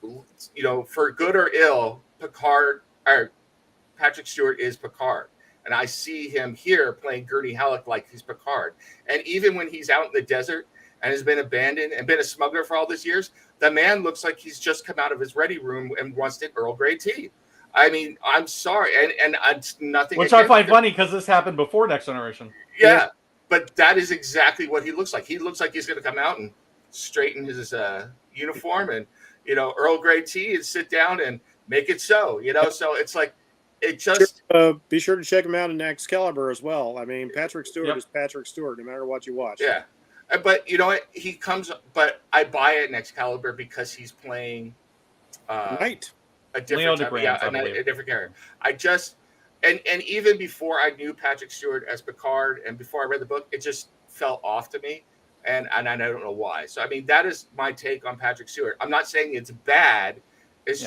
for good or ill, Patrick Stewart is Picard. And I see him here playing Gurney Halleck like he's Picard. And even when he's out in the desert and has been abandoned and been a smuggler for all these years, the man looks like he's just come out of his ready room and wants to Earl Grey tea. I mean, I'm sorry. And nothing. Which I find funny because this happened before Next Generation. Yeah. But that is exactly what he looks like. He looks like he's going to come out and straighten his uniform and, Earl Grey tea and sit down and make it so, So it's like, it just... be sure to check him out in Excalibur as well. I mean, Patrick Stewart is Patrick Stewart, no matter what you watch. Yeah. But you know what? He comes... But I buy it in Excalibur because he's playing... Right. A different a different character. I just... And even before I knew Patrick Stewart as Picard and before I read the book, it just felt off to me. And I don't know why. So, I mean, that is my take on Patrick Stewart. I'm not saying it's bad. It's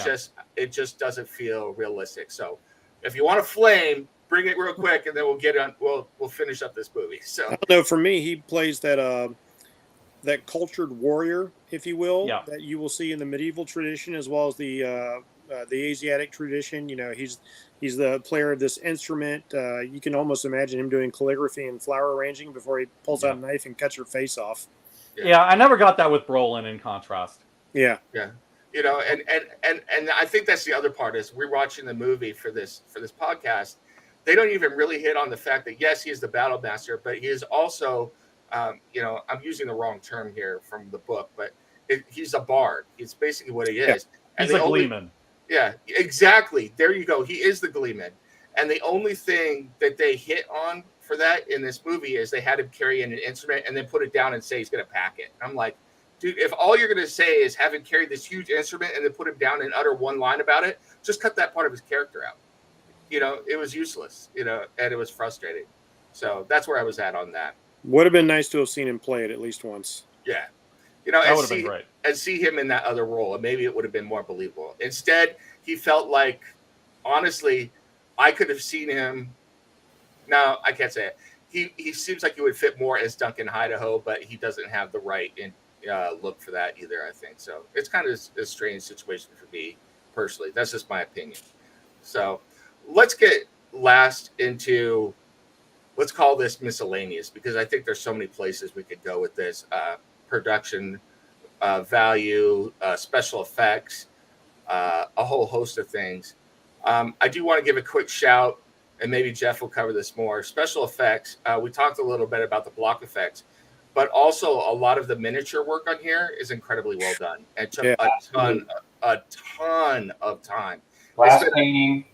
it just doesn't feel realistic. So if you want to flame, bring it real quick and then we'll get on. We'll finish up this movie. So I don't know. For me, he plays that cultured warrior, if you will, that you will see in the medieval tradition as well as the Asiatic tradition. He's the player of this instrument. You can almost imagine him doing calligraphy and flower arranging before he pulls out a knife and cuts your face off. Yeah, I never got that with Brolin in contrast. Yeah. And I think that's the other part is we're watching the movie for this podcast. They don't even really hit on the fact that yes, he is the battle master, but he is also, I'm using the wrong term here from the book, but he's a bard. It's basically what he is. He's a gleeman. Yeah, exactly. There you go. He is the gleeman. And the only thing that they hit on for that in this movie is they had him carry in an instrument and then put it down and say he's going to pack it. I'm like, dude, if all you're going to say is have him carry this huge instrument and then put him down and utter one line about it, just cut that part of his character out. It was useless, and it was frustrating. So that's where I was at on that. Would have been nice to have seen him play it at least once. Yeah. That would have been great. And see him in that other role, and maybe it would have been more believable. Instead, he felt like, honestly, I could have seen him. No, I can't say it. He seems like he would fit more as Duncan Idaho, but he doesn't have the right look for that either, I think. So it's kind of a strange situation for me personally. That's just my opinion. So let's get last into, let's call this miscellaneous, because I think there's so many places we could go with this. Production value, special effects, a whole host of things. I do want to give a quick shout, and maybe Jeff will cover this more. Special effects. We talked a little bit about the block effects, but also a lot of the miniature work on here is incredibly well done and took a ton of time. Glass painting,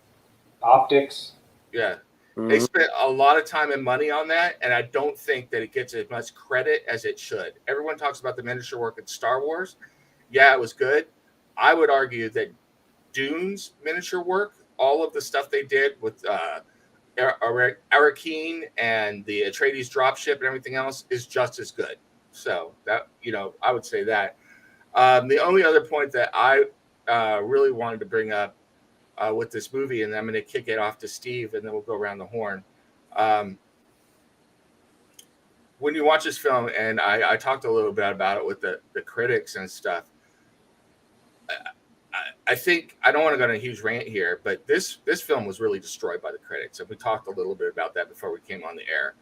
optics. Yeah. They spent a lot of time and money on that, and I don't think that it gets as much credit as it should. Everyone talks about the miniature work in Star Wars. Yeah, it was good. I would argue that Dune's miniature work, all of the stuff they did with Arakeen and the Atreides dropship and everything else is just as good. So that, I would say that. The only other point that I really wanted to bring up with this movie, and I'm going to kick it off to Steve, and then we'll go around the horn. When you watch this film, and I talked a little bit about it with the critics and stuff, I think, I don't want to go on a huge rant here, but this film was really destroyed by the critics, and we talked a little bit about that before we came on the air.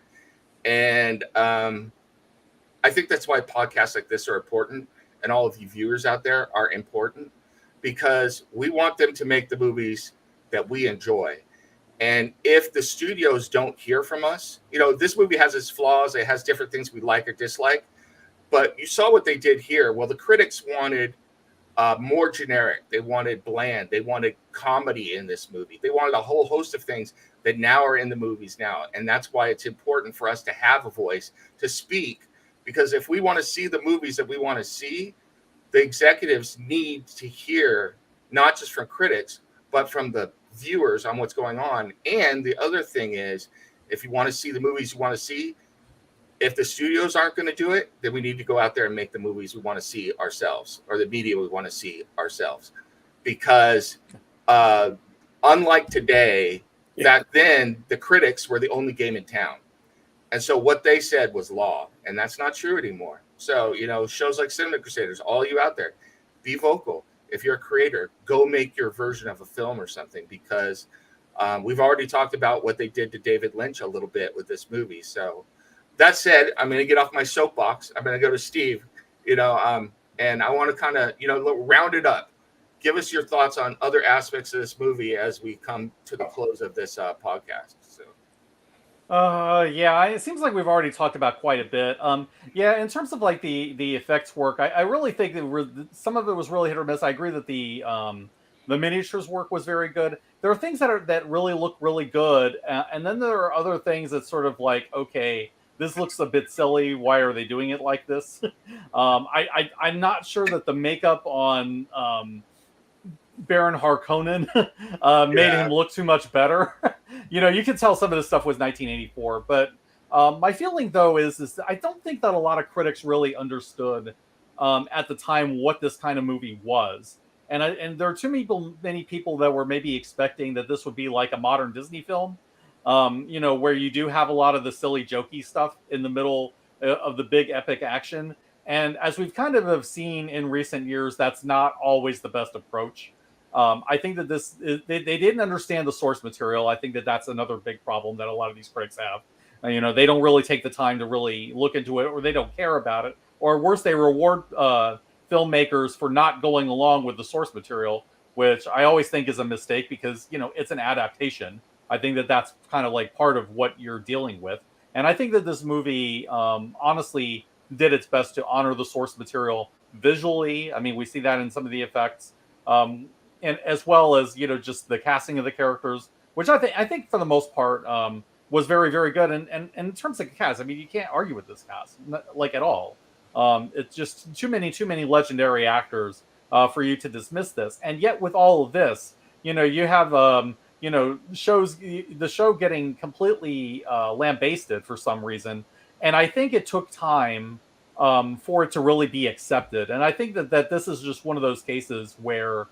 And I think that's why podcasts like this are important, and all of you viewers out there are important, because we want them to make the movies that we enjoy. And if the studios don't hear from us, this movie has its flaws. It has different things we like or dislike. But you saw what they did here. Well, the critics wanted more generic. They wanted bland. They wanted comedy in this movie. They wanted a whole host of things that now are in the movies now. And that's why it's important for us to have a voice, to speak. Because if we want to see the movies that we want to see, the executives need to hear not just from critics, but from the viewers on what's going on. And the other thing is, if you want to see the movies you want to see, if the studios aren't going to do it, then we need to go out there and make the movies we want to see ourselves, or the media we want to see ourselves. Because unlike today, back then, the critics were the only game in town. And so what they said was law, and that's not true anymore. So, shows like Cinema Crusaders, all you out there, be vocal. If you're a creator, go make your version of a film or something, because we've already talked about what they did to David Lynch a little bit with this movie. So that said, I'm going to get off my soapbox. I'm going to go to Steve, and I want to kind of, round it up. Give us your thoughts on other aspects of this movie as we come to the close of this podcast. So. It seems like we've already talked about quite a bit. In terms of like the effects work, I really think that some of it was really hit or miss. I agree that the miniatures work was very good. There are things that really look really good, and then there are other things that sort of like, okay, this looks a bit silly. Why are they doing it like this? I'm not sure that the makeup on Baron Harkonnen made him look too much better. You can tell some of this stuff was 1984, but my feeling though is that I don't think that a lot of critics really understood at the time what this kind of movie was, and there are too many people that were maybe expecting that this would be like a modern Disney film, where you do have a lot of the silly jokey stuff in the middle of the big epic action. And as we've kind of have seen in recent years, that's not always the best approach. I think that they didn't understand the source material. I think that that's another big problem that a lot of these critics have. They don't really take the time to really look into it, or they don't care about it, or worse, they reward filmmakers for not going along with the source material, which I always think is a mistake, because it's an adaptation. I think that that's kind of like part of what you're dealing with, and I think that this movie honestly did its best to honor the source material visually. I mean, we see that in some of the effects. And as well as just the casting of the characters, which I think for the most part was very, very good. And in terms of cast, I mean, you can't argue with this cast, like at all. It's just too many legendary actors for you to dismiss this. And yet, with all of this, you know, you have the show getting completely lambasted for some reason, and I think it took time for it to really be accepted. And I think that this is just one of those cases where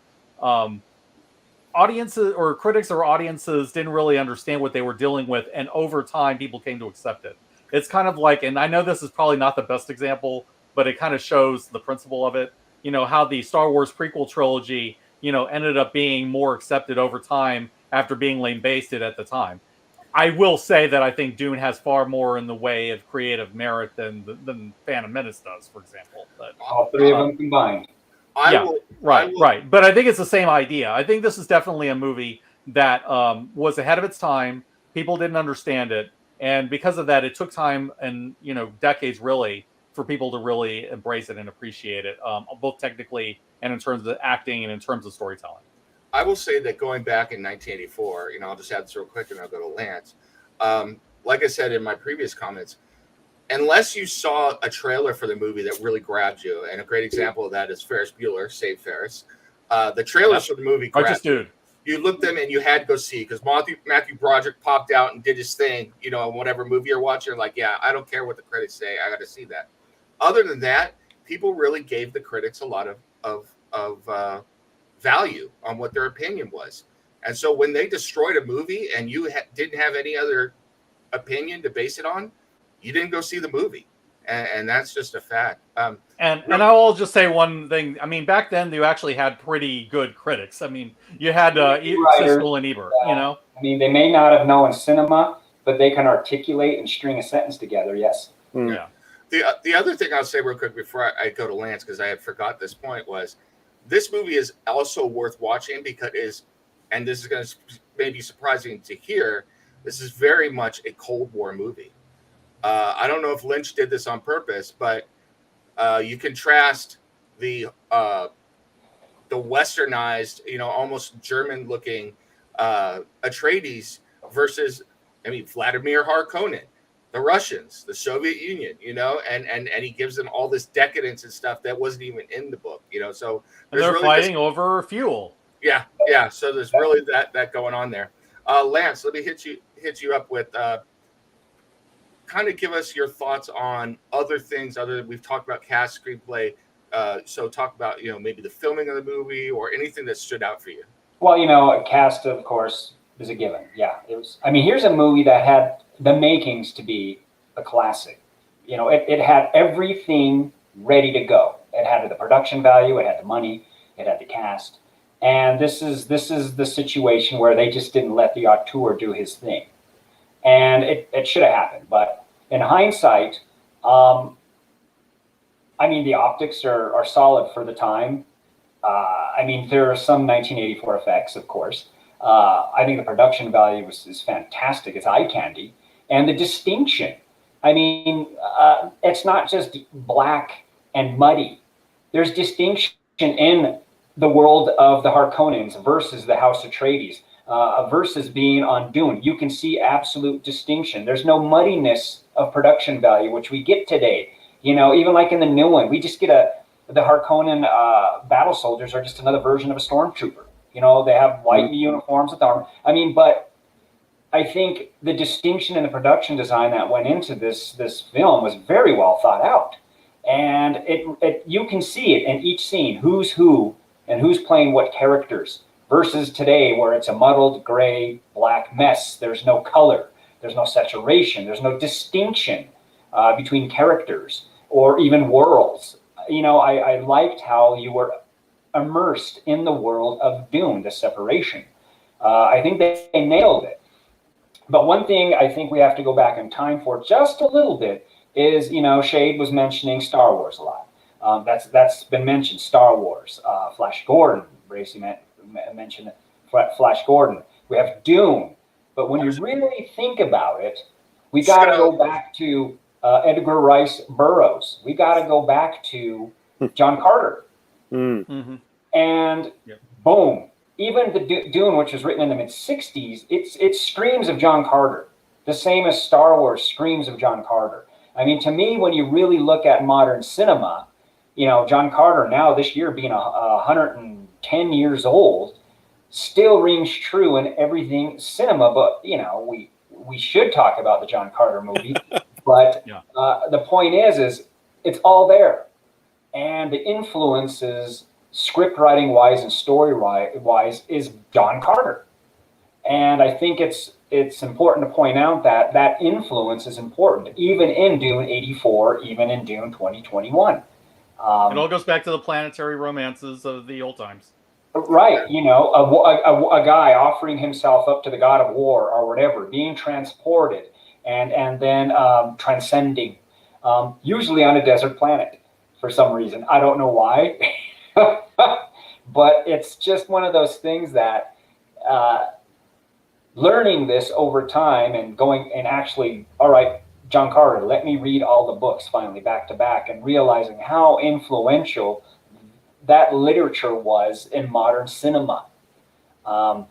audiences or critics or audiences didn't really understand what they were dealing with, and over time people came to accept it. It's kind of like, and I know this is probably not the best example, but it kind of shows the principle of it. You know, how the Star Wars prequel trilogy, you know, ended up being more accepted over time after being lambasted at the time. I will say that I think Dune has far more in the way of creative merit than Phantom Menace does, for example. But all three of them combined. Right. But I think it's the same idea. I think this is definitely a movie that was ahead of its time. People didn't understand it, and because of that, it took time and, you know, decades really for people to really embrace it and appreciate it, both technically and in terms of acting and in terms of storytelling. I will say that going back in 1984, you know, I'll just add this real quick and I'll go to Lance. Like I said in my previous comments, unless you saw a trailer for the movie that really grabbed you, and a great example of that is Ferris Bueller, Save Ferris. The trailers for the movie grabbed you. You looked them and you had to go see, because Matthew Broderick popped out and did his thing, you know, in whatever movie you're watching. You're like, yeah, I don't care what the critics say. I got to see that. Other than that, people really gave the critics a lot of value on what their opinion was. And so when they destroyed a movie and you didn't have any other opinion to base it on, you didn't go see the movie. And that's just a fact. And I'll just say one thing. I mean, back then you actually had pretty good critics. I mean, you had Siskel and Ebert, you know? I mean, they may not have known cinema, but they can articulate and string a sentence together, yes. Yeah. The other thing I'll say real quick before I go to Lance, because I had forgot this point, was this movie is also worth watching because and this is going to maybe surprising to hear, this is very much a Cold War movie. I don't know if Lynch did this on purpose, but you contrast the westernized, you know, almost German-looking Atreides versus, I mean, Vladimir Harkonnen, the Russians, the Soviet Union, you know, and he gives them all this decadence and stuff that wasn't even in the book, you know. So they're really fighting over fuel. Yeah. So there's really that going on there. Lance, let me hit you up with. Kind of give us your thoughts on other things other than we've talked about cast, screenplay. So talk about, you know, maybe the filming of the movie or anything that stood out for you. Well, you know, a cast, of course, is a given. Yeah, it was. I mean, here's a movie that had the makings to be a classic. You know, it had everything ready to go. It had the production value, it had the money, it had the cast, and this is the situation where they just didn't let the auteur do his thing. And it should have happened. But in hindsight, I mean, the optics are solid for the time. I mean, there are some 1984 effects, of course. I think the production value is fantastic. It's eye candy. And the distinction. I mean, it's not just black and muddy. There's distinction in the world of the Harkonnens versus the House Atreides. Versus being on Dune. You can see absolute distinction. There's no muddiness of production value, which we get today. You know, even like in the new one, we just get the Harkonnen battle soldiers are just another version of a stormtrooper. You know, they have white uniforms with armor. I mean, but I think the distinction in the production design that went into this film was very well thought out. And you can see it in each scene, who's who and who's playing what characters. Versus today, where it's a muddled gray, black mess. There's no color. There's no saturation. There's no distinction between characters or even worlds. You know, I liked how you were immersed in the world of Dune, the separation. I think they nailed it. But one thing I think we have to go back in time for just a little bit is, you know, Shade was mentioning Star Wars a lot. That's been mentioned, Star Wars. Flash Gordon, Bracy mentioned Flash Gordon. We have Dune. But when you really think about it, we got to go back to Edgar Rice Burroughs. We got to go back to John Carter. Mm-hmm. And boom, even the Dune, which was written in the mid-'60s, it screams of John Carter. the same as Star Wars screams of John Carter. I mean, to me, when you really look at modern cinema, you know, John Carter now this year being 110 years old, still rings true in everything cinema. But you know, we should talk about the John Carter movie. But Yeah. the point is it's all there, and the influences, script writing wise and story wise, is John Carter. And I think it's important to point out that that influence is important, even in Dune '84, even in Dune 2021. It all goes back to the planetary romances of the old times. Right, you know, a guy offering himself up to the god of war or whatever, being transported and then transcending, usually on a desert planet for some reason. I don't know why, but it's just one of those things that learning this over time and going and actually, all right, John Carter, let me read all the books finally back to back, and realizing how influential that literature was in modern cinema. I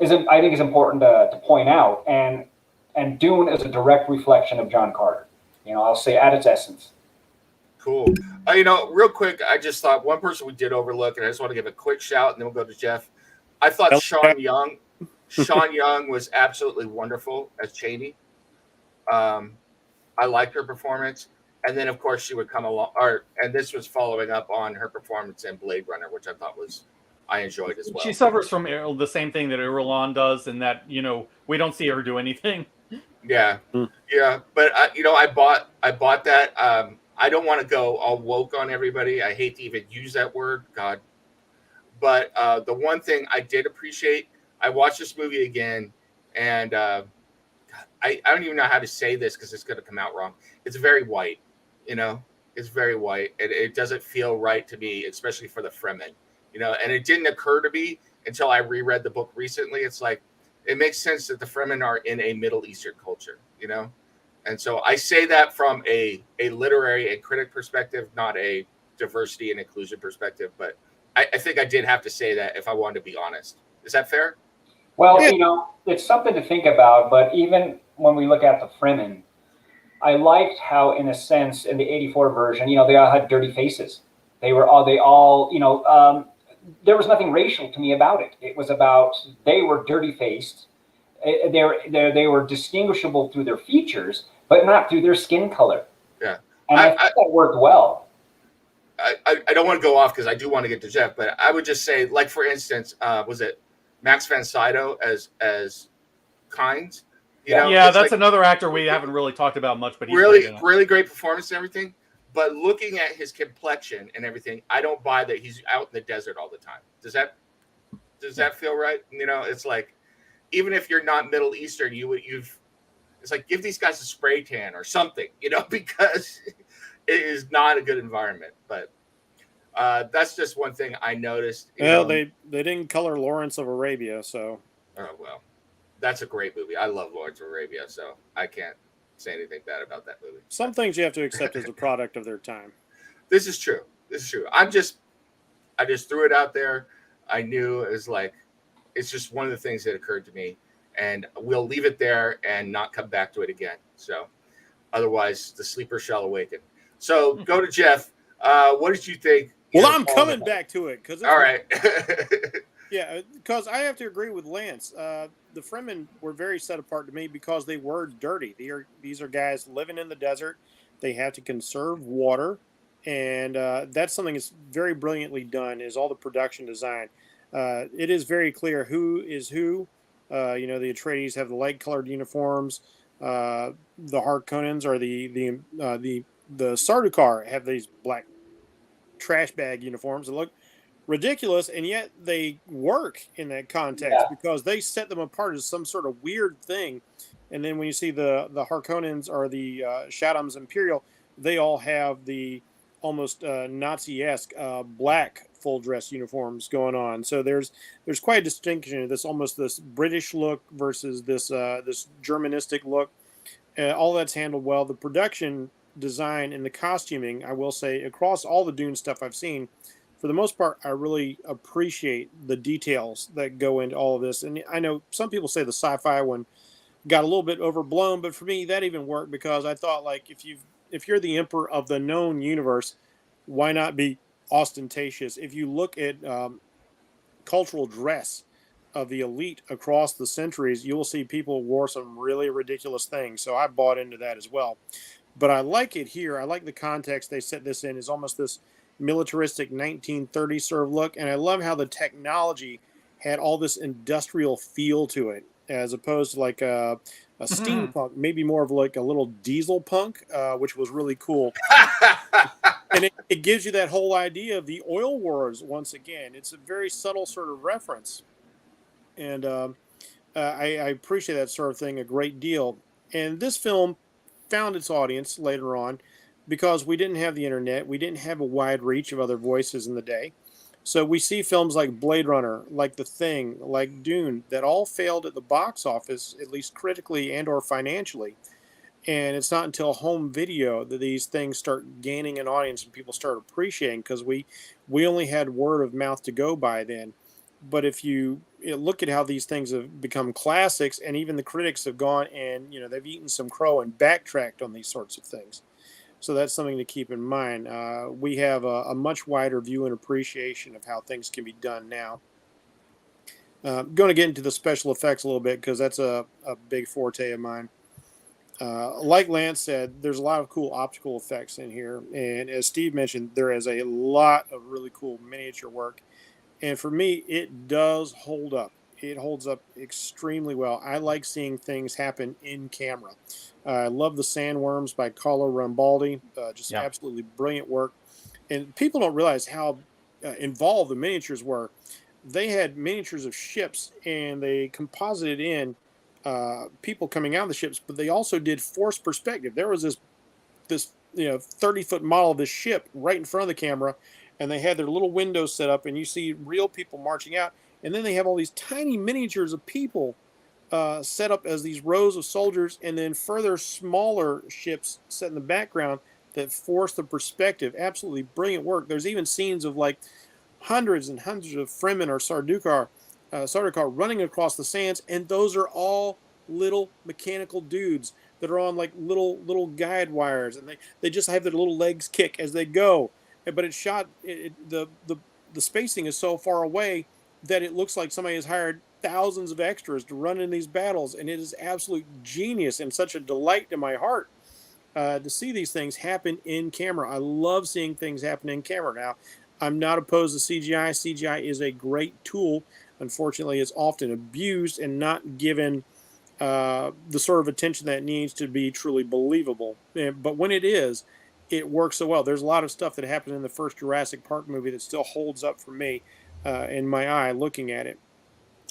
think is important to point out, and Dune is a direct reflection of John Carter. You know, I'll say at its essence. Cool. You know, real quick, I just thought one person we did overlook, and I just want to give a quick shout, and then we'll go to Jeff. I thought Sean Young was absolutely wonderful as Cheney. I liked her performance. And then, of course, she would come along, and this was following up on her performance in Blade Runner, which I thought I enjoyed as well. She suffers from the same thing that Irulan does, in that, you know, we don't see her do anything. Yeah, yeah. But you know, I bought that. I don't want to go all woke on everybody. I hate to even use that word, God. But the one thing I did appreciate, I watched this movie again, and I don't even know how to say this because it's going to come out wrong. It's very white. You know, it's very white. It doesn't feel right to me, especially for the Fremen, you know, and it didn't occur to me until I reread the book recently. It's like, it makes sense that the Fremen are in a Middle Eastern culture, you know? And so I say that from a literary and critic perspective, not a diversity and inclusion perspective. But I think I did have to say that if I wanted to be honest. Is that fair? Well, you know, it's something to think about. But even when we look at the Fremen, I liked how, in a sense, in the '84 version, you know, they all had dirty faces. They all, you know, there was nothing racial to me about it. It was about, they were dirty faced. They were distinguishable through their features, but not through their skin color. Yeah. And I think that worked well. I don't want to go off because I do want to get to Jeff, but I would just say, like, for instance, was it Max von Sydow as Kynes? You know, yeah, that's like another actor we haven't really talked about much, but he's really great performance and everything. But looking at his complexion and everything, I don't buy that he's out in the desert all the time. Does that feel right? You know, it's like, even if you're not Middle Eastern, it's like, give these guys a spray tan or something, you know, because it is not a good environment. But that's just one thing I noticed. Well, they didn't color Lawrence of Arabia, so. Oh, well. That's a great movie. I love Lawrence of Arabia, so I can't say anything bad about that movie. Some things you have to accept as a product of their time. This is true. I just threw it out there. I knew it was like, it's just one of the things that occurred to me, and we'll leave it there and not come back to it again. So otherwise the sleeper shall awaken. So go to Jeff. What did you think? Well, I'm coming back to it. All right. Yeah, because I have to agree with Lance. The Fremen were very set apart to me because they were dirty. These are guys living in the desert. They have to conserve water, and that's something that's very brilliantly done. Is all the production design. It is very clear who is who. You know, the Atreides have the light-colored uniforms. The Harkonnens or the Sardaukar have these black trash bag uniforms that look ridiculous, and yet they work in that context because they set them apart as some sort of weird thing. And then when you see the Harkonnens or the Shaddams Imperial, they all have the almost Nazi-esque black full dress uniforms going on. So there's quite a distinction. This British look versus this Germanistic look. All that's handled well. The production design and the costuming, I will say, across all the Dune stuff I've seen, for the most part, I really appreciate the details that go into all of this. And I know some people say the sci-fi when got a little bit overblown. But for me, that even worked because I thought, like, if you're the emperor of the known universe, why not be ostentatious? If you look at cultural dress of the elite across the centuries, you will see people wore some really ridiculous things. So I bought into that as well. But I like it here. I like the context they set this in, is almost this militaristic 1930s sort of look. And I love how the technology had all this industrial feel to it, as opposed to like a steampunk, maybe more of like a little diesel punk, which was really cool. And it gives you that whole idea of the oil wars once again. It's a very subtle sort of reference. And I appreciate that sort of thing a great deal. And this film found its audience later on because we didn't have the internet. We didn't have a wide reach of other voices in the day. So we see films like Blade Runner, like The Thing, like Dune, that all failed at the box office, at least critically and or financially. And it's not until home video that these things start gaining an audience and people start appreciating, because we only had word of mouth to go by then. But if you look at how these things have become classics, and even the critics have gone and they've eaten some crow and backtracked on these sorts of things. So that's something to keep in mind. We have a much wider view and appreciation of how things can be done now. Going to get into the special effects a little bit because that's a big forte of mine. Like Lance said, there's a lot of cool optical effects in here. And as Steve mentioned, there is a lot of really cool miniature work. And for me, it does hold up. It holds up extremely well. I like seeing things happen in camera. I love the Sandworms by Carlo Rambaldi. Just absolutely brilliant work. And people don't realize how involved the miniatures were. They had miniatures of ships, and they composited in people coming out of the ships, but they also did forced perspective. There was this 30-foot model of this ship right in front of the camera, and they had their little windows set up, and you see real people marching out. And then they have all these tiny miniatures of people set up as these rows of soldiers, and then further smaller ships set in the background that force the perspective. Absolutely brilliant work. There's even scenes of like hundreds and hundreds of Fremen or Sardaukar running across the sands, and those are all little mechanical dudes that are on like little guide wires, and they just have their little legs kick as they go. But it's shot. The spacing is so far away that it looks like somebody has hired thousands of extras to run in these battles, and it is absolute genius and such a delight to my heart to see these things happen in camera. I love seeing things happen in camera. Now, I'm not opposed to CGI. CGI is a great tool. Unfortunately, it's often abused and not given the sort of attention that it needs to be truly believable. But when it is, it works so well. There's a lot of stuff that happened in the first Jurassic Park movie that still holds up for me in my eye looking at it.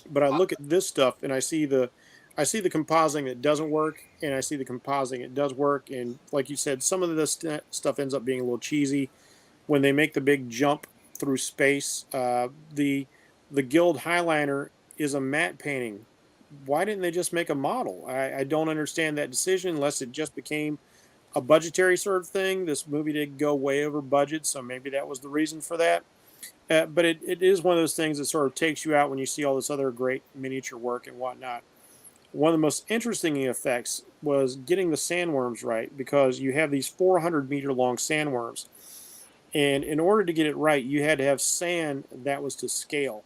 But I look at this stuff and I see the compositing that doesn't work, and I see the compositing that does work. And like you said, some of this stuff ends up being a little cheesy when they make the big jump through space. The Guild Highliner is a matte painting. Why didn't they just make a model? I don't understand that decision unless it just became a budgetary sort of thing. This movie did go way over budget, so maybe that was the reason for that. But it is one of those things that sort of takes you out when you see all this other great miniature work and whatnot. One of the most interesting effects was getting the sandworms right, because you have these 400-meter long sandworms. And in order to get it right, you had to have sand that was to scale.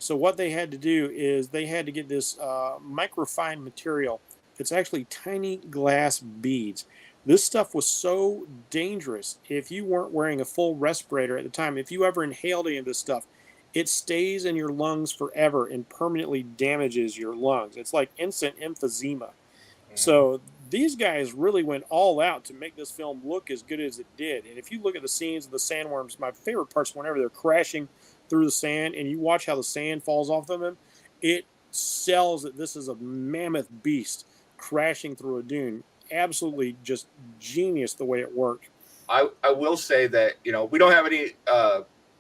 So what they had to do is they had to get this microfine material. It's actually tiny glass beads. This stuff was so dangerous. If you weren't wearing a full respirator at the time, if you ever inhaled any of this stuff, it stays in your lungs forever and permanently damages your lungs. It's like instant emphysema. So these guys really went all out to make this film look as good as it did. And if you look at the scenes of the sandworms, my favorite parts whenever they're crashing through the sand and you watch how the sand falls off of them, it sells that this is a mammoth beast crashing through a dune. Absolutely just genius the way it worked. I will say that, we don't have any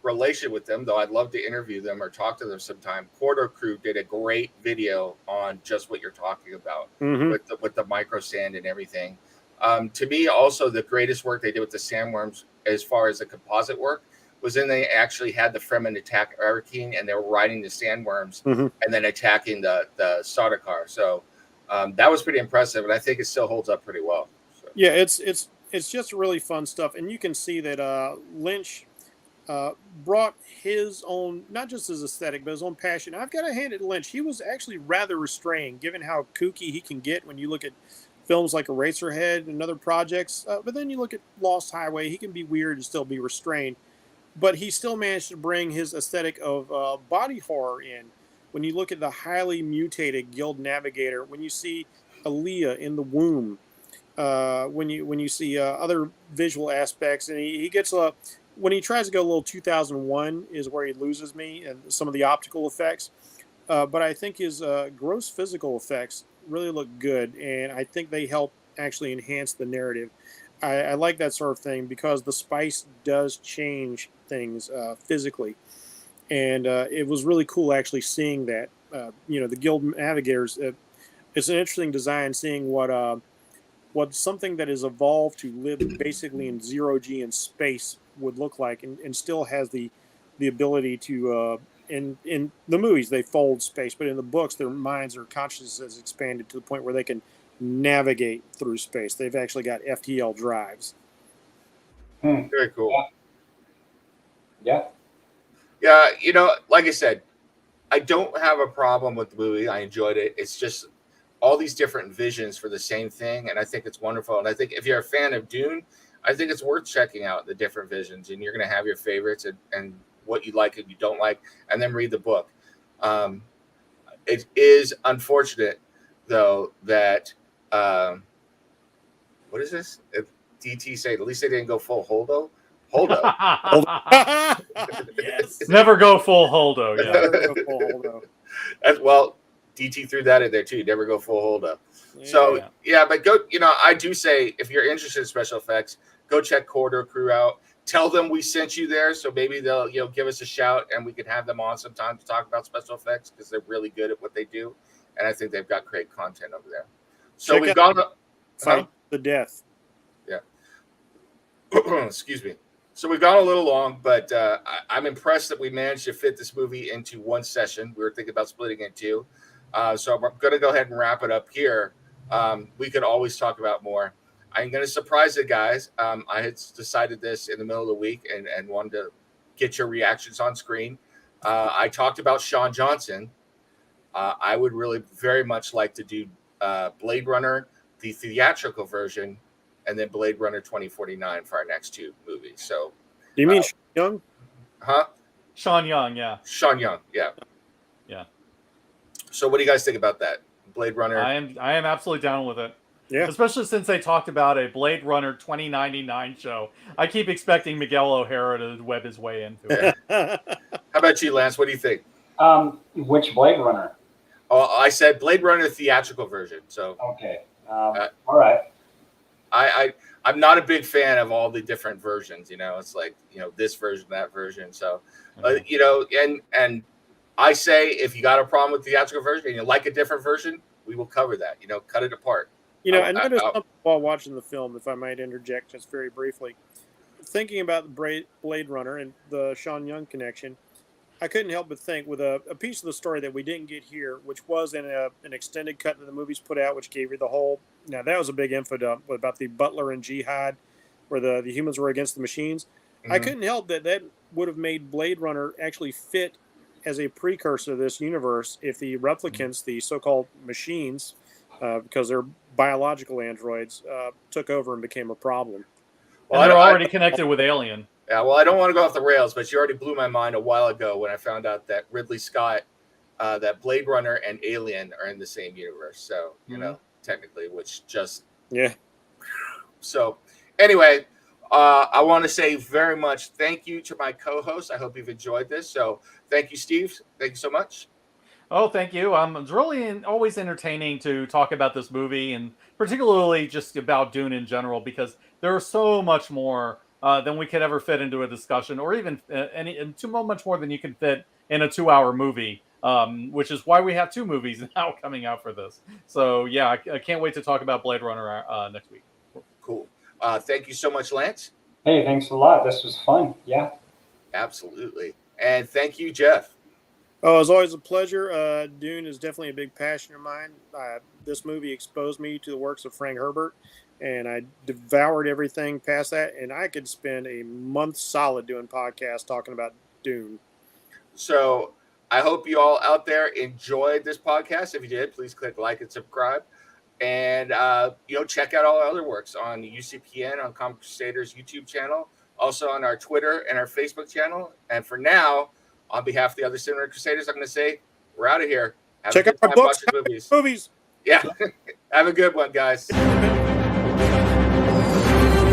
relation with them, though I'd love to interview them or talk to them sometime. Quarter Crew did a great video on just what you're talking about with the micro sand and everything. To me, also, the greatest work they did with the sandworms as far as the composite work was when they actually had the Fremen attack Arakeen, and they were riding the sandworms and then attacking the Sardaukar. So That was pretty impressive, and I think it still holds up pretty well. So. Yeah, it's just really fun stuff, and you can see that Lynch brought his own, not just his aesthetic, but his own passion. I've got to hand it to Lynch. He was actually rather restrained, given how kooky he can get when you look at films like Eraserhead and other projects. But then you look at Lost Highway, he can be weird and still be restrained. But he still managed to bring his aesthetic of body horror in. When you look at the highly mutated Guild Navigator, when you see Aaliyah in the womb, when you see other visual aspects, and he gets when he tries to go a little 2001 is where he loses me, and some of the optical effects. But I think his gross physical effects really look good, and I think they help actually enhance the narrative. I like that sort of thing because the spice does change things physically, and it was really cool actually seeing that. The Guild Navigators. It's an interesting design, seeing what something that is evolved to live basically in zero G in space would look like, and still has the ability to. In the movies, they fold space, but in the books, their minds or consciousness has expanded to the point where they can navigate through space. They've actually got FTL drives. Very cool. Yeah. Like I said, I don't have a problem with the movie. I enjoyed it. It's just all these different visions for the same thing, and I think it's wonderful. And I think if you're a fan of Dune, I think it's worth checking out the different visions, and you're going to have your favorites and what you like and you don't like, and then read the book. It is unfortunate, though, that what is this? If DT said at least they didn't go full Holdo. Yes. Never go full Holdo. Yeah. Never go full Holdo. Well, DT threw that in there too. Never go full Holdo. So but go. I do say if you're interested in special effects, go check Corridor Crew out. Tell them we sent you there, so maybe they'll give us a shout, and we can have them on sometime to talk about special effects because they're really good at what they do, and I think they've got great content over there. So we've gone Fight the death. Yeah. Excuse me. So we've gone a little long, but I'm impressed that we managed to fit this movie into one session. We were thinking about splitting it in two, so I'm going to go ahead and wrap it up here. We could always talk about more. I'm going to surprise the guys. I had decided this in the middle of the week and wanted to get your reactions on screen. I talked about Sean Johnson. I would really very much like to do Blade Runner, the theatrical version, and then Blade Runner 2049 for our next two movies. So, do you mean Sean Young? Huh? Sean Young, yeah. Sean Young, yeah. Yeah. So what do you guys think about that? Blade Runner? I am absolutely down with it. Yeah. Especially since they talked about a Blade Runner 2099 show. I keep expecting Miguel O'Hara to web his way into it. How about you, Lance? What do you think? Which Blade Runner? Oh, I said Blade Runner theatrical version. So okay. All right. I'm not a big fan of all the different versions. It's like this version, that version. So and I say if you got a problem with the theatrical version and you like a different version, we will cover that. Cut it apart. I noticed something while watching the film, if I might interject just very briefly. Thinking about the Blade Runner and the Sean Young connection, I couldn't help but think with a piece of the story that we didn't get here, which was in an extended cut that the movies put out, which gave you the whole. Now, that was a big info dump about the Butler and Jihad, where the humans were against the machines. Mm-hmm. I couldn't help that would have made Blade Runner actually fit as a precursor to this universe if the replicants, the so-called machines, because they're biological androids, took over and became a problem. Well, and they're already connected with Alien. Yeah, well, I don't want to go off the rails, but you already blew my mind a while ago when I found out that Ridley Scott, that Blade Runner and Alien are in the same universe. So, technically, which just... Yeah. So, anyway, I want to say very much thank you to my co-host. I hope you've enjoyed this. So, thank you, Steve. Thank you so much. Oh, thank you. It's really always entertaining to talk about this movie, and particularly just about Dune in general, because there's so much more than we could ever fit into a discussion, or even much more than you can fit in a 2-hour movie, which is why we have 2 movies now coming out for this. So, yeah, I can't wait to talk about Blade Runner next week. Cool. Thank you so much, Lance. Hey, thanks a lot. This was fun. Yeah. Absolutely. And thank you, Jeff. Oh, it was always a pleasure. Dune is definitely a big passion of mine. This movie exposed me to the works of Frank Herbert, and I devoured everything past that. And I could spend a month solid doing podcasts talking about Dune. So I hope you all out there enjoyed this podcast. If you did, please click like and subscribe. And check out all our other works on the UCPN, on Comic Crusaders YouTube channel, also on our Twitter and our Facebook channel. And for now, on behalf of the other Cinema Crusaders, I'm going to say we're out of here. Have Check a out good my time books, watching movies. movies. Yeah. Have a good one, guys.